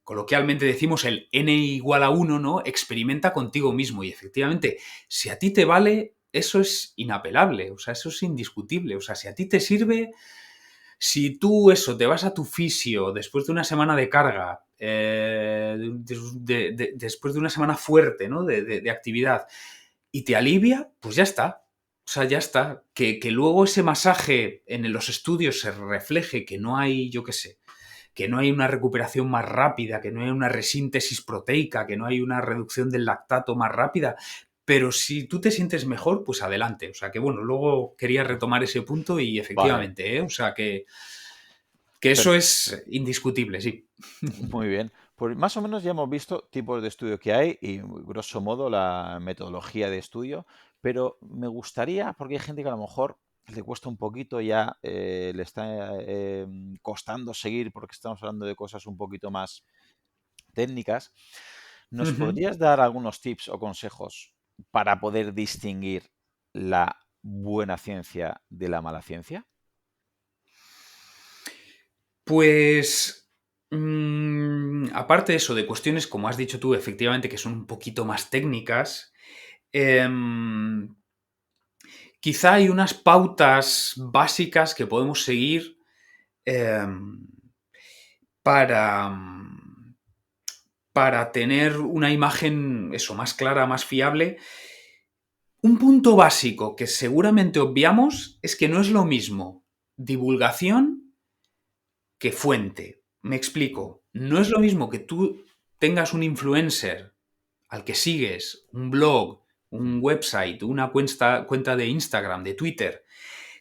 coloquialmente decimos el n igual a 1, ¿no? Experimenta contigo mismo, y efectivamente, si a ti te vale, eso es inapelable, o sea, eso es indiscutible, o sea, si a ti te sirve... Si tú eso, te vas a tu fisio después de una semana de carga, después de una semana fuerte, ¿no? de actividad, y te alivia, pues ya está. O sea, ya está. Que luego ese masaje en los estudios se refleje, que no hay, yo qué sé, que no hay una recuperación más rápida, que no hay una resíntesis proteica, que no hay una reducción del lactato más rápida. Pero si tú te sientes mejor, pues adelante. O sea que bueno, luego quería retomar ese punto y Vale, efectivamente, ¿eh? O sea que pero eso es indiscutible, sí. muy bien. Pues más o menos ya hemos visto tipos de estudio que hay y grosso modo la metodología de estudio, pero me gustaría, porque hay gente que a lo mejor le cuesta un poquito ya, le está costando seguir porque estamos hablando de cosas un poquito más técnicas. ¿Nos Ujú. podrías dar algunos tips o consejos para poder distinguir la buena ciencia de la mala ciencia? Pues, aparte de eso, de cuestiones, como has dicho tú, efectivamente, que son un poquito más técnicas, em, quizá hay unas pautas básicas que podemos seguir em, para, para tener una imagen, eso, más clara, más fiable. Un punto básico que seguramente obviamos es que no es lo mismo divulgación que fuente. Me explico. No es lo mismo que tú tengas un influencer al que sigues, un blog, un Mm. website, una cuenta de Instagram, de Twitter.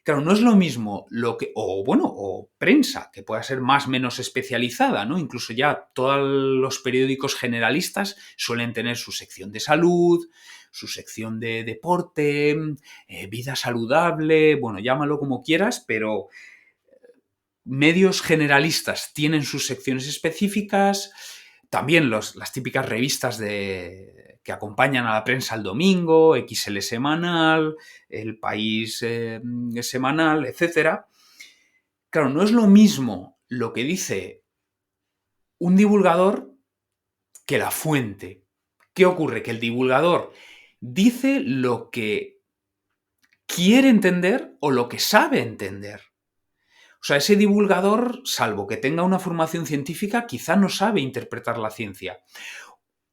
Claro, no es lo mismo lo que, o bueno, o prensa, que pueda ser más o menos especializada, ¿no? Incluso ya todos los periódicos generalistas suelen tener su sección de salud, su sección de deporte, vida saludable, bueno, llámalo como quieras, pero medios generalistas tienen sus secciones específicas, también las típicas revistas que acompañan a la prensa el domingo, XL semanal, El País semanal, etcétera. Claro, no es lo mismo lo que dice un divulgador que la fuente. ¿Qué ocurre? Que el divulgador dice lo que quiere entender o lo que sabe entender. O sea, ese divulgador, salvo que tenga una formación científica, quizá no sabe interpretar la ciencia.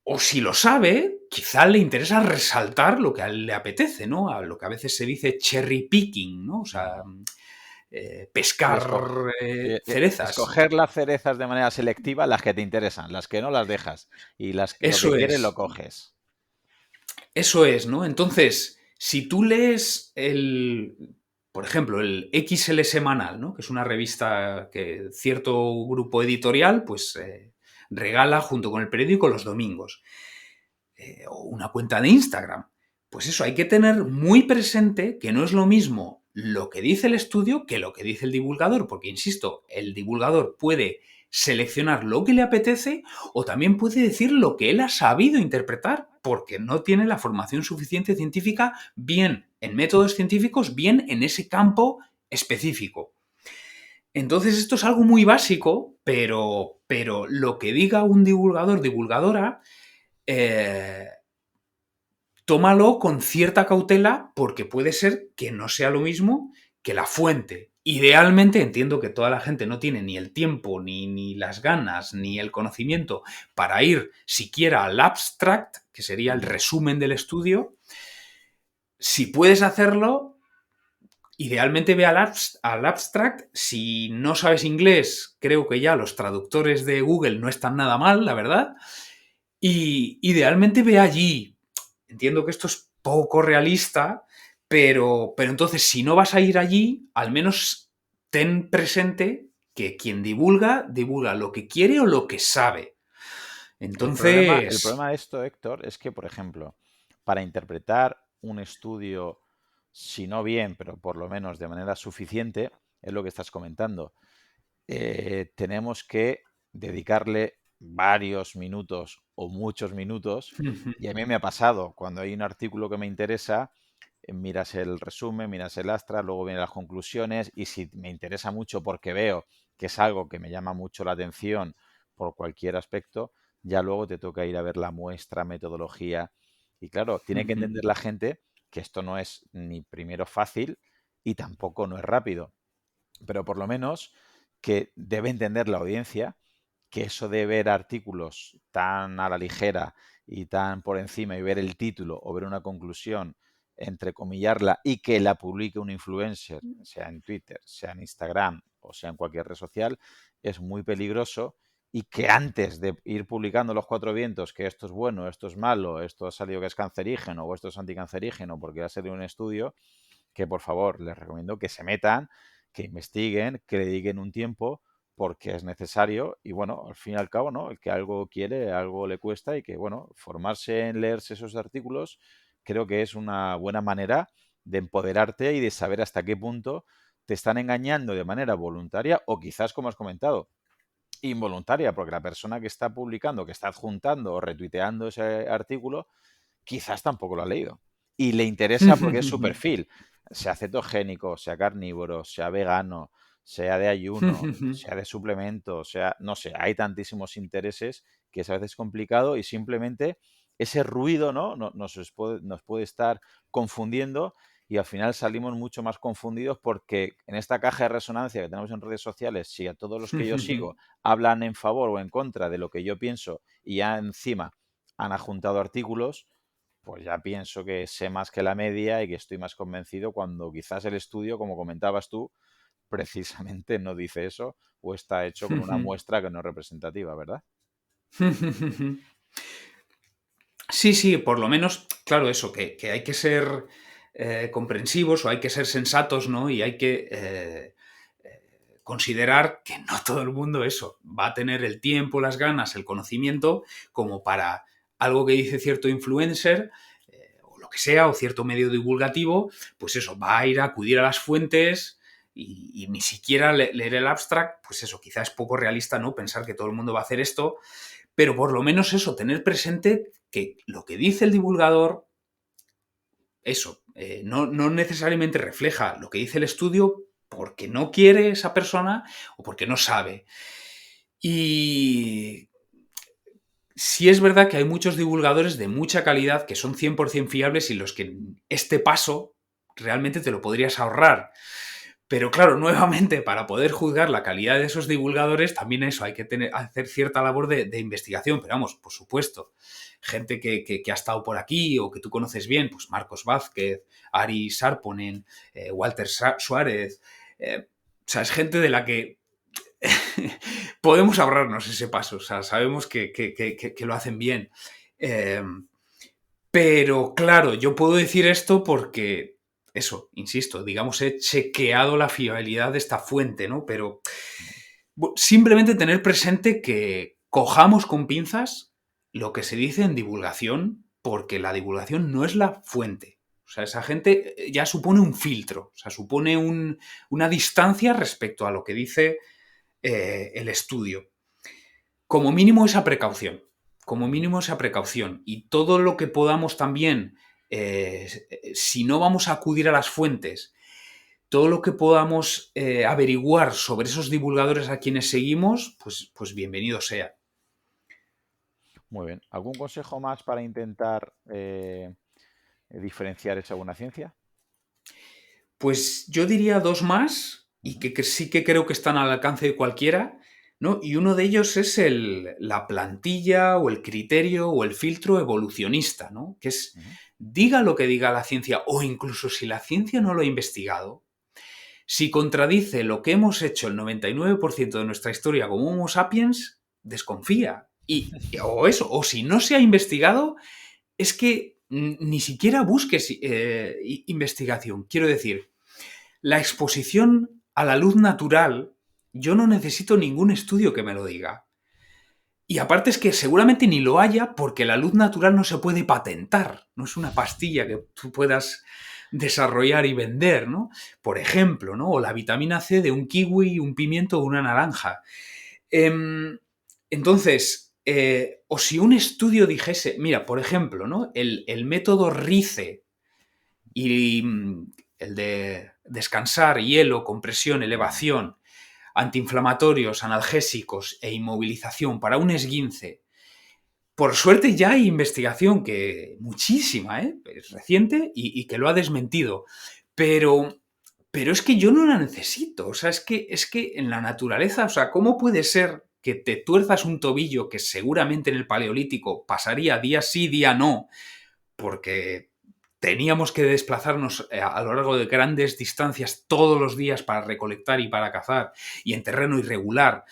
O si lo sabe, quizá le interesa resaltar lo que a él le apetece, ¿no? A lo que a veces se dice cherry picking, ¿no? O sea, Mm. Sí, pescar cerezas. escoger las cerezas de manera selectiva, las que te interesan, las que no las dejas y lo que Eso quieres lo es. coges. Eso es, ¿no? Entonces, si tú lees por ejemplo, el XL Semanal, ¿no? Que es una revista que cierto grupo editorial, pues, regala junto con el periódico los domingos, o una cuenta de Instagram. Pues eso, hay que tener muy presente que no es lo mismo lo que dice el estudio que lo que dice el divulgador, porque, insisto, el divulgador puede seleccionar lo que le apetece o también puede decir lo que él ha sabido interpretar, porque no tiene la formación suficiente científica, bien en métodos científicos, bien en ese campo específico. Entonces esto es algo muy básico, pero lo que diga un divulgador, divulgadora, eh, tómalo con cierta cautela porque puede ser que no sea lo mismo que la fuente. Idealmente entiendo que toda la gente no tiene ni el tiempo, ni las ganas, ni el conocimiento para ir siquiera al abstract, que sería el Mm. resumen del estudio. Si puedes hacerlo, idealmente ve al abstract. Si no sabes inglés, creo que ya los traductores de Google no están nada mal, la verdad. Y idealmente ve allí. Entiendo que esto es poco realista, pero entonces si no vas a ir allí, al menos ten presente que quien divulga, divulga lo que quiere o lo que sabe. El Entonces, problema de esto, Héctor, es que, por ejemplo, para interpretar un estudio, si no bien, pero por lo menos de manera suficiente, es lo que estás comentando. Tenemos que dedicarle varios minutos o muchos minutos. Y a mí me ha pasado, cuando hay un artículo que me interesa, miras el resumen, miras el astra, luego vienen las conclusiones y si me interesa mucho porque veo que es algo que me llama mucho la atención por cualquier aspecto, ya luego te toca ir a ver la muestra, metodología. Y claro, tiene que entender la gente que esto no es ni primero fácil y tampoco no es rápido, pero por lo menos que debe entender la audiencia que eso de ver artículos tan a la ligera y tan por encima y ver el título o ver una conclusión entrecomillarla, y que la publique un influencer, sea en Twitter, sea en Instagram o sea en cualquier red social, es muy peligroso, y que antes de ir publicando los cuatro vientos que esto es bueno, esto es malo, esto ha salido que es cancerígeno o esto es anticancerígeno porque ha salido un estudio, que por favor les recomiendo que se metan, que investiguen, que le dediquen un tiempo, porque es necesario. Y bueno, al fin y al cabo, ¿no? El que algo quiere, algo le cuesta, y que bueno, formarse en leerse esos artículos creo que es una buena manera de empoderarte y de saber hasta qué punto te están engañando de manera voluntaria o quizás, como has comentado, involuntaria, porque la persona que está publicando, que está adjuntando o retuiteando ese artículo, quizás tampoco lo ha leído. Y le interesa porque es su perfil, sea cetogénico, sea carnívoro, sea vegano, sea de ayuno, sea de suplemento, sea, no sé, hay tantísimos intereses que es a veces complicado, y simplemente ese ruido, ¿no? Nos puede estar confundiendo, y al final salimos mucho más confundidos, porque en esta caja de resonancia que tenemos en redes sociales, si a todos los que yo sigo hablan en favor o en contra de lo que yo pienso y ya encima han adjuntado artículos, pues ya pienso que sé más que la media y que estoy más convencido, cuando quizás el estudio, como comentabas tú, precisamente no dice eso, o está hecho con una muestra que no es representativa, ¿verdad? Sí, sí, por lo menos, claro, eso, que hay que ser comprensivos o hay que ser sensatos, ¿no? Y hay que considerar que no todo el mundo eso va a tener el tiempo, las ganas, el conocimiento como para algo que dice cierto influencer o lo que sea, o cierto medio divulgativo, pues eso, va a ir a acudir a las fuentes y ni siquiera leer el abstract, pues eso, quizá es poco realista, ¿no? Pensar que todo el mundo va a hacer esto, pero por lo menos eso, tener presente que lo que dice el divulgador, eso, no necesariamente refleja lo que dice el estudio porque no quiere esa persona o porque no sabe. Y sí es verdad que hay muchos divulgadores de mucha calidad que son 100% fiables y los que este paso realmente te lo podrías ahorrar. Pero claro, nuevamente, para poder juzgar la calidad de esos divulgadores, también eso, hay que hacer cierta labor de investigación. Pero vamos, por supuesto, gente que ha estado por aquí o que tú conoces bien, pues Marcos Vázquez, Ari Sarponen, Walter Suárez. O sea, es gente de la que podemos ahorrarnos ese paso. O sea, sabemos que lo hacen bien. Eh, pero claro, yo puedo decir esto porque, eso, insisto, digamos, he chequeado la fiabilidad de esta fuente, ¿no? Pero simplemente tener presente que cojamos con pinzas lo que se dice en divulgación, porque la divulgación no es la fuente. O sea, esa gente ya supone un filtro, o sea, supone una distancia respecto a lo que dice el estudio. Como mínimo esa precaución, como mínimo esa precaución. Y todo lo que podamos también, si no vamos a acudir a las fuentes, todo lo que podamos averiguar sobre esos divulgadores a quienes seguimos, pues bienvenido sea. Muy bien. ¿Algún consejo más para intentar diferenciar esa buena ciencia? Pues yo diría dos más, y que sí que creo que están al alcance de cualquiera, ¿no? Y uno de ellos es la plantilla o el criterio o el filtro evolucionista, ¿no? Que es, Ujú. diga lo que diga la ciencia, o incluso si la ciencia no lo ha investigado, si contradice lo que hemos hecho el 99% de nuestra historia como Homo sapiens, desconfía. O eso, o si no se ha investigado, es que ni siquiera busques investigación. Quiero decir, la exposición a la luz natural, yo no necesito ningún estudio que me lo diga. Y aparte es que seguramente ni lo haya porque la luz natural no se puede patentar. No es una pastilla que tú puedas desarrollar y vender, ¿no? Por ejemplo, ¿no? O la vitamina C de un kiwi, un pimiento o una naranja. Entonces, o si un estudio dijese, mira, por ejemplo, ¿no? El método RICE y el de descansar, hielo, compresión, elevación, antiinflamatorios, analgésicos e inmovilización para un esguince. Por suerte ya hay investigación que muchísima, es reciente y que lo ha desmentido. Pero, pero es que yo no la necesito. O sea, es que en la naturaleza, o sea, ¿cómo puede ser que te tuerzas un tobillo que seguramente en el Paleolítico pasaría día sí, día no, porque teníamos que desplazarnos a lo largo de grandes distancias todos los días para recolectar y para cazar, y en terreno irregular.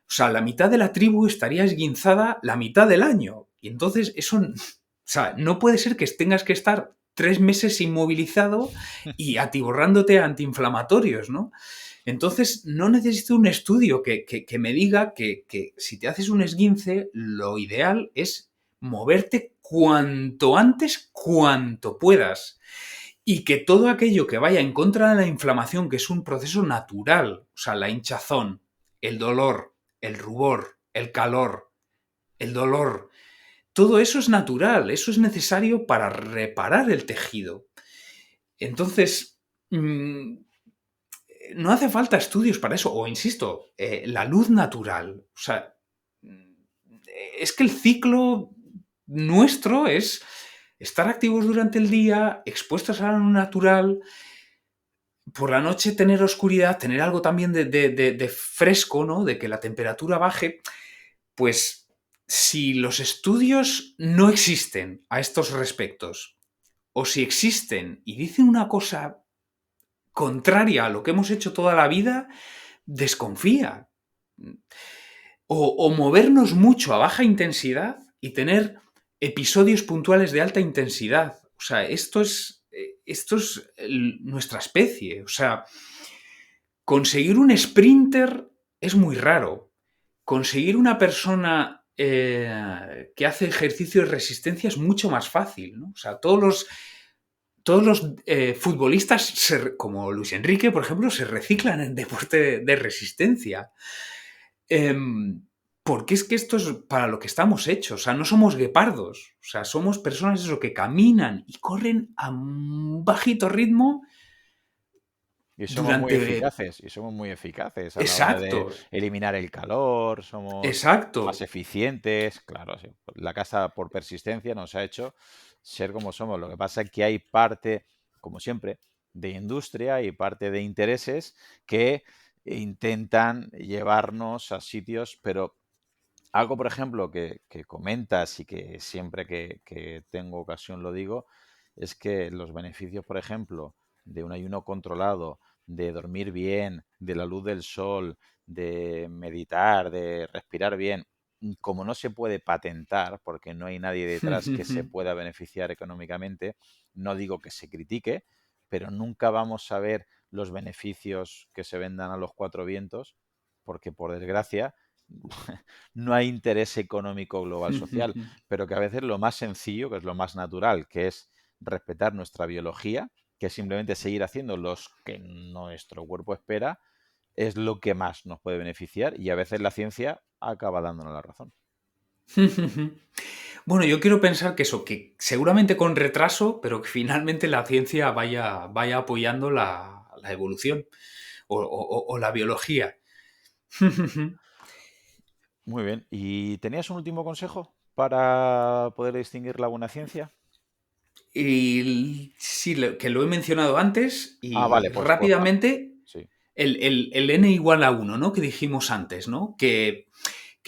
O sea, la mitad de la tribu estaría esguinzada la mitad del año. Y entonces eso, o sea, no puede ser que tengas que estar 3 meses inmovilizado y atiborrándote antiinflamatorios, ¿no? Entonces, no necesito un estudio que me diga que si te haces un esguince, lo ideal es moverte cuanto antes, cuanto puedas. Y que todo aquello que vaya en contra de la inflamación, que es un proceso natural, o sea, la hinchazón, el dolor, el rubor, el calor, el dolor, todo eso es natural, eso es necesario para reparar el tejido. Entonces, no hace falta estudios para eso, o insisto, la luz natural. O sea, es que el ciclo nuestro es estar activos durante el día, expuestos a la luz natural, por la noche tener oscuridad, tener algo también de fresco, ¿no? De que la temperatura baje. Pues si los estudios no existen a estos respectos, o si existen y dicen una cosa contraria a lo que hemos hecho toda la vida, desconfía. O movernos mucho a baja intensidad y tener episodios puntuales de alta intensidad. O sea, esto es nuestra especie. O sea, conseguir un sprinter es muy raro. Conseguir una persona que hace ejercicio de resistencia es mucho más fácil, ¿no? O sea, todos los futbolistas, como Luis Enrique, por ejemplo, se reciclan en deporte de resistencia. Porque es que esto es para lo que estamos hechos. O sea, no somos guepardos. O sea, somos personas eso, que caminan y corren a un bajito ritmo Y durante... somos muy eficaces a la hora Exacto, de eliminar el calor, somos más exacto. eficientes, claro, sí. La casa por persistencia nos ha hecho ser como somos. Lo que pasa es que hay parte, como siempre, de industria y parte de intereses que intentan llevarnos a sitios, pero algo, por ejemplo, que comentas y que siempre que tengo ocasión lo digo, es que los beneficios, por ejemplo, de un ayuno controlado, de dormir bien, de la luz del sol, de meditar, de respirar bien, como no se puede patentar, porque no hay nadie detrás que se pueda beneficiar económicamente, no digo que se critique, pero nunca vamos a ver los beneficios que se vendan a los cuatro vientos, porque por desgracia no hay interés económico global social, pero que a veces lo más sencillo, que es lo más natural, que es respetar nuestra biología, que es simplemente seguir haciendo los que nuestro cuerpo espera, es lo que más nos puede beneficiar y a veces la ciencia acaba dándonos la razón. Bueno, yo quiero pensar que eso, que seguramente con retraso, pero que finalmente la ciencia vaya apoyando la evolución o la biología. Muy bien. ¿Y tenías un último consejo para poder distinguir la buena ciencia? Y sí, que lo he mencionado antes Ah, y vale, pues rápidamente sí. el n igual a 1, ¿no? Que dijimos antes, ¿no? Que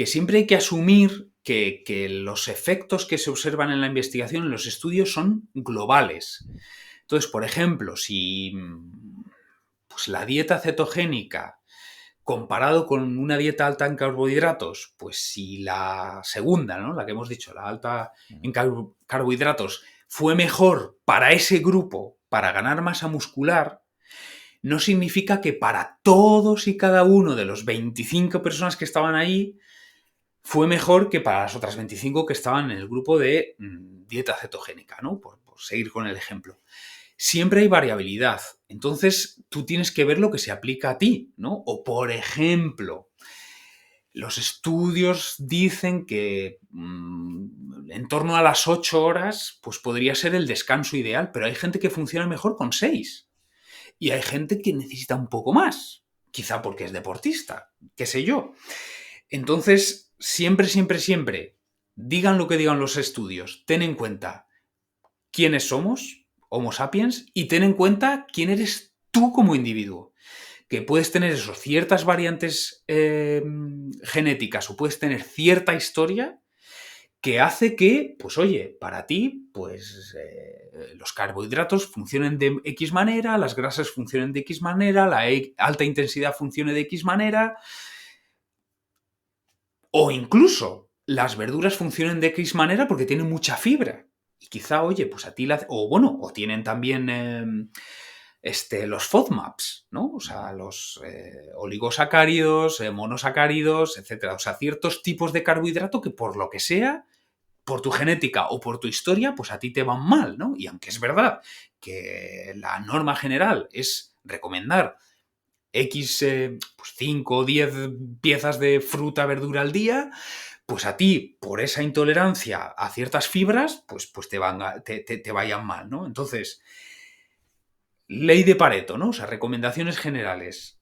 siempre hay que asumir que los efectos que se observan en la investigación, en los estudios, son globales. Entonces, por ejemplo, si pues, la dieta cetogénica comparado con una dieta alta en carbohidratos, pues si la segunda, ¿no? La que hemos dicho, la alta en carbohidratos, fue mejor para ese grupo para ganar masa muscular, no significa que para todos y cada uno de los 25 personas que estaban ahí fue mejor que para las otras 25 que estaban en el grupo de dieta cetogénica, ¿no? Por seguir con el ejemplo. Siempre hay variabilidad. Entonces, tú tienes que ver lo que se aplica a ti, ¿no? O, por ejemplo, los estudios dicen que en torno a las 8 horas, pues podría ser el descanso ideal, pero hay gente que funciona mejor con 6. Y hay gente que necesita un poco más, quizá porque es deportista, qué sé yo. Entonces, siempre, siempre, siempre, digan lo que digan los estudios, ten en cuenta quiénes somos, Homo sapiens, y ten en cuenta quién eres tú como individuo. Que puedes tener eso, ciertas variantes genéticas o puedes tener cierta historia que hace que, pues oye, para ti, pues los carbohidratos funcionen de X manera, las grasas funcionen de X manera, la alta intensidad funcione de X manera, o incluso las verduras funcionen de X manera porque tienen mucha fibra. Y quizá, oye, pues a ti o bueno, o tienen también los FODMAPs, ¿no? O sea, los oligosacáridos, monosacáridos, etcétera. O sea, ciertos tipos de carbohidrato que por lo que sea, por tu genética o por tu historia, pues a ti te van mal, ¿no? Y aunque es verdad que la norma general es recomendar X, pues 5 o 10 piezas de fruta, verdura al día, pues a ti, por esa intolerancia a ciertas fibras, pues te vayan mal, ¿no? Entonces, ley de Pareto, ¿no? O sea, recomendaciones generales.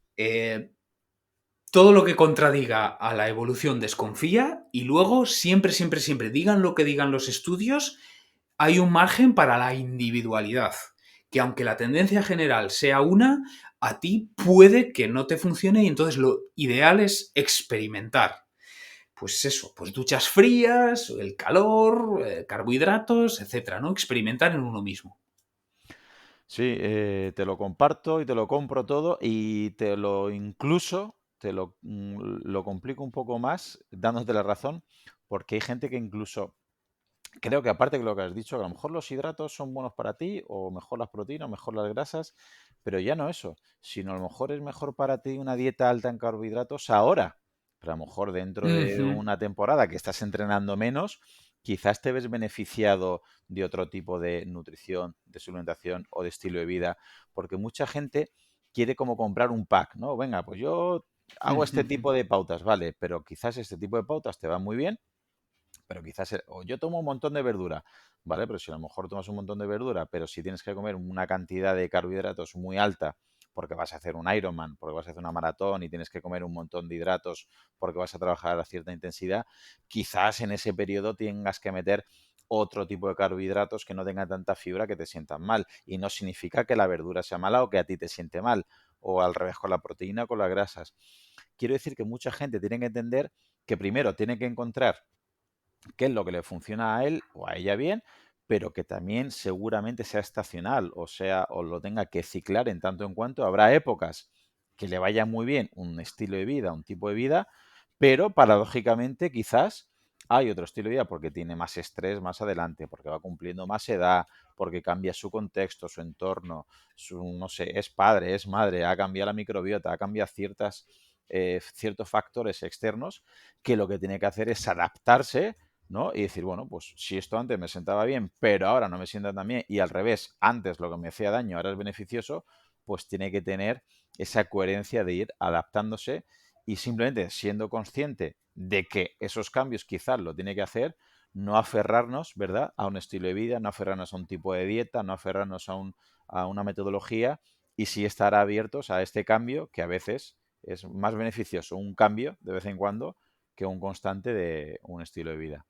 Todo lo que contradiga a la evolución desconfía y luego siempre, siempre, siempre, digan lo que digan los estudios, hay un margen para la individualidad. Que aunque la tendencia general sea una, a ti puede que no te funcione y entonces lo ideal es experimentar. Pues eso, pues duchas frías, el calor, carbohidratos, etcétera, ¿no? Experimentar en uno mismo. Sí, te lo comparto y te lo compro todo y te lo incluso, lo complico un poco más dándote la razón, porque hay gente que incluso creo que aparte de lo que has dicho, a lo mejor los hidratos son buenos para ti, o mejor las proteínas, o mejor las grasas, pero ya no eso, sino a lo mejor es mejor para ti una dieta alta en carbohidratos ahora, pero a lo mejor dentro de Ujú. una temporada que estás entrenando menos, quizás te ves beneficiado de otro tipo de nutrición, de suplementación o de estilo de vida, porque mucha gente quiere como comprar un pack, ¿no? Venga, pues yo hago este tipo de pautas, vale, pero quizás este tipo de pautas te van muy bien, pero quizás, o yo tomo un montón de verdura, ¿vale? Pero si a lo mejor tomas un montón de verdura, pero si tienes que comer una cantidad de carbohidratos muy alta, porque vas a hacer un Ironman, porque vas a hacer una maratón y tienes que comer un montón de hidratos porque vas a trabajar a cierta intensidad, quizás en ese periodo tengas que meter otro tipo de carbohidratos que no tengan tanta fibra que te sientan mal. Y no significa que la verdura sea mala o que a ti te siente mal, o al revés con la proteína o con las grasas. Quiero decir que mucha gente tiene que entender que primero tiene que encontrar qué es lo que le funciona a él o a ella bien, pero que también seguramente sea estacional, o sea, o lo tenga que ciclar en tanto en cuanto habrá épocas que le vaya muy bien un estilo de vida, un tipo de vida, pero paradójicamente quizás hay otro estilo de vida porque tiene más estrés más adelante, porque va cumpliendo más edad, porque cambia su contexto, su entorno, no sé, es padre, es madre, ha cambiado la microbiota, ha cambiado ciertos factores externos que lo que tiene que hacer es adaptarse, ¿no? Y decir, bueno, pues si esto antes me sentaba bien, pero ahora no me sienta tan bien, y al revés, antes lo que me hacía daño ahora es beneficioso, pues tiene que tener esa coherencia de ir adaptándose y simplemente siendo consciente de que esos cambios quizás lo tiene que hacer, no aferrarnos, ¿verdad?, a un estilo de vida, no aferrarnos a un tipo de dieta, no aferrarnos a una metodología y sí estar abiertos a este cambio que a veces es más beneficioso un cambio de vez en cuando que un constante de un estilo de vida.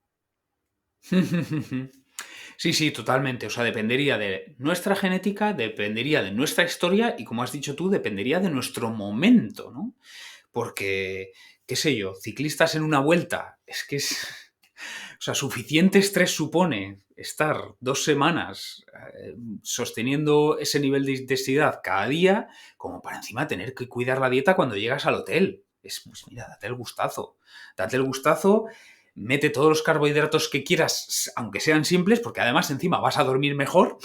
Sí, sí, totalmente. O sea, dependería de nuestra genética, dependería de nuestra historia y, como has dicho tú, dependería de nuestro momento, ¿no? Porque, qué sé yo, ciclistas en una vuelta, es que es... O sea, suficiente estrés supone estar 2 semanas sosteniendo ese nivel de intensidad cada día como para encima tener que cuidar la dieta cuando llegas al hotel. Es, pues mira, date el gustazo. Date el gustazo, mete todos los carbohidratos que quieras, aunque sean simples, porque además encima vas a dormir mejor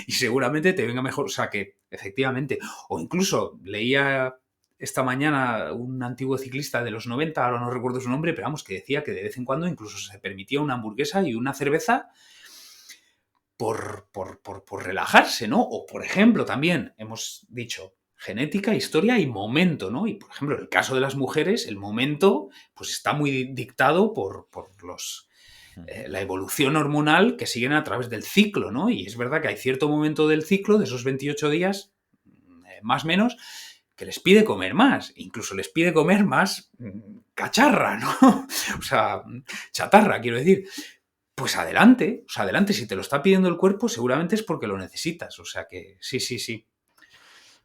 y seguramente te venga mejor. O sea que, efectivamente, o incluso leía esta mañana un antiguo ciclista de los 90, ahora no recuerdo su nombre, pero vamos, que decía que de vez en cuando incluso se permitía una hamburguesa y una cerveza por relajarse, ¿no? O, por ejemplo, también hemos dicho genética, historia y momento, ¿no? Y, por ejemplo, en el caso de las mujeres, el momento pues está muy dictado por Ujú. la evolución hormonal que siguen a través del ciclo, ¿no? Y es verdad que hay cierto momento del ciclo, de esos 28 días, más o menos, que les pide comer más, incluso les pide comer más cacharra, ¿no? O sea, chatarra, quiero decir. Pues adelante, o sea, adelante, si te lo está pidiendo el cuerpo, seguramente es porque lo necesitas, o sea que sí, sí, sí.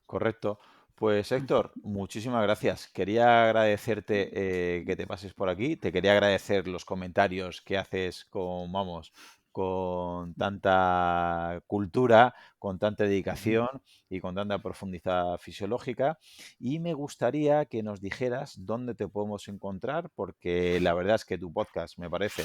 Correcto. Pues Héctor, muchísimas gracias. Quería agradecerte que te pases por aquí. Te quería agradecer los comentarios que haces con, vamos, con tanta cultura, con tanta Ujú. dedicación y con tanta profundidad fisiológica. Y me gustaría que nos dijeras dónde te podemos encontrar, porque la verdad es que tu podcast me parece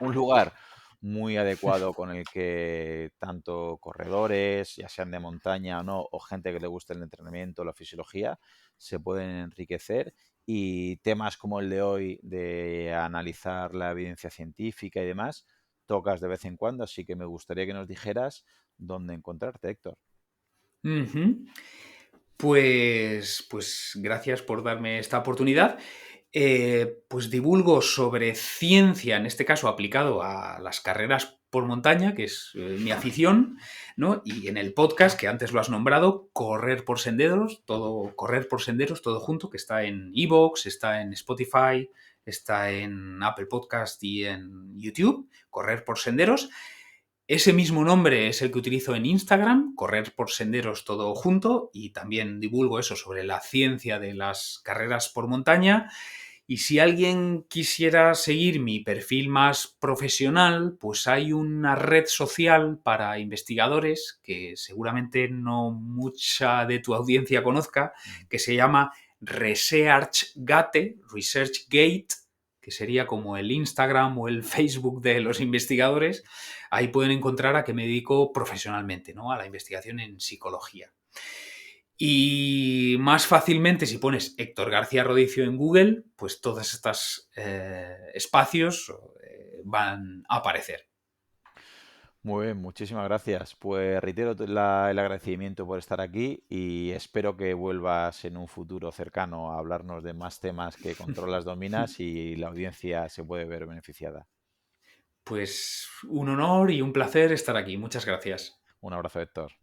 un lugar muy adecuado con el que tanto corredores, ya sean de montaña o no, o gente que le guste el entrenamiento, la fisiología, se pueden enriquecer y temas como el de hoy de analizar la evidencia científica y demás, tocas de vez en cuando, así que me gustaría que nos dijeras dónde encontrarte, Héctor. Ujú. Pues gracias por darme esta oportunidad. Pues divulgo sobre ciencia, en este caso aplicado a las carreras por montaña, que es mi afición, ¿no? Y en el podcast, que antes lo has nombrado, Correr por Senderos, todo junto, que está en iVoox, está en Spotify, está en Apple Podcast y en YouTube, Correr por Senderos. Ese mismo nombre es el que utilizo en Instagram, Correr por Senderos todo junto, y también divulgo eso sobre la ciencia de las carreras por montaña. Y si alguien quisiera seguir mi perfil más profesional, pues hay una red social para investigadores que seguramente no mucha de tu audiencia conozca, que se llama ResearchGate, ResearchGate, que sería como el Instagram o el Facebook de los investigadores. Ahí pueden encontrar a qué me dedico profesionalmente, ¿no? A la investigación en psicología. Y más fácilmente, si pones Héctor García Rodicio en Google, pues todos estos espacios van a aparecer. Muy bien, muchísimas gracias. Pues reitero el agradecimiento por estar aquí y espero que vuelvas en un futuro cercano a hablarnos de más temas que controlas, dominas y la audiencia se puede ver beneficiada. Pues un honor y un placer estar aquí. Muchas gracias. Un abrazo, Héctor.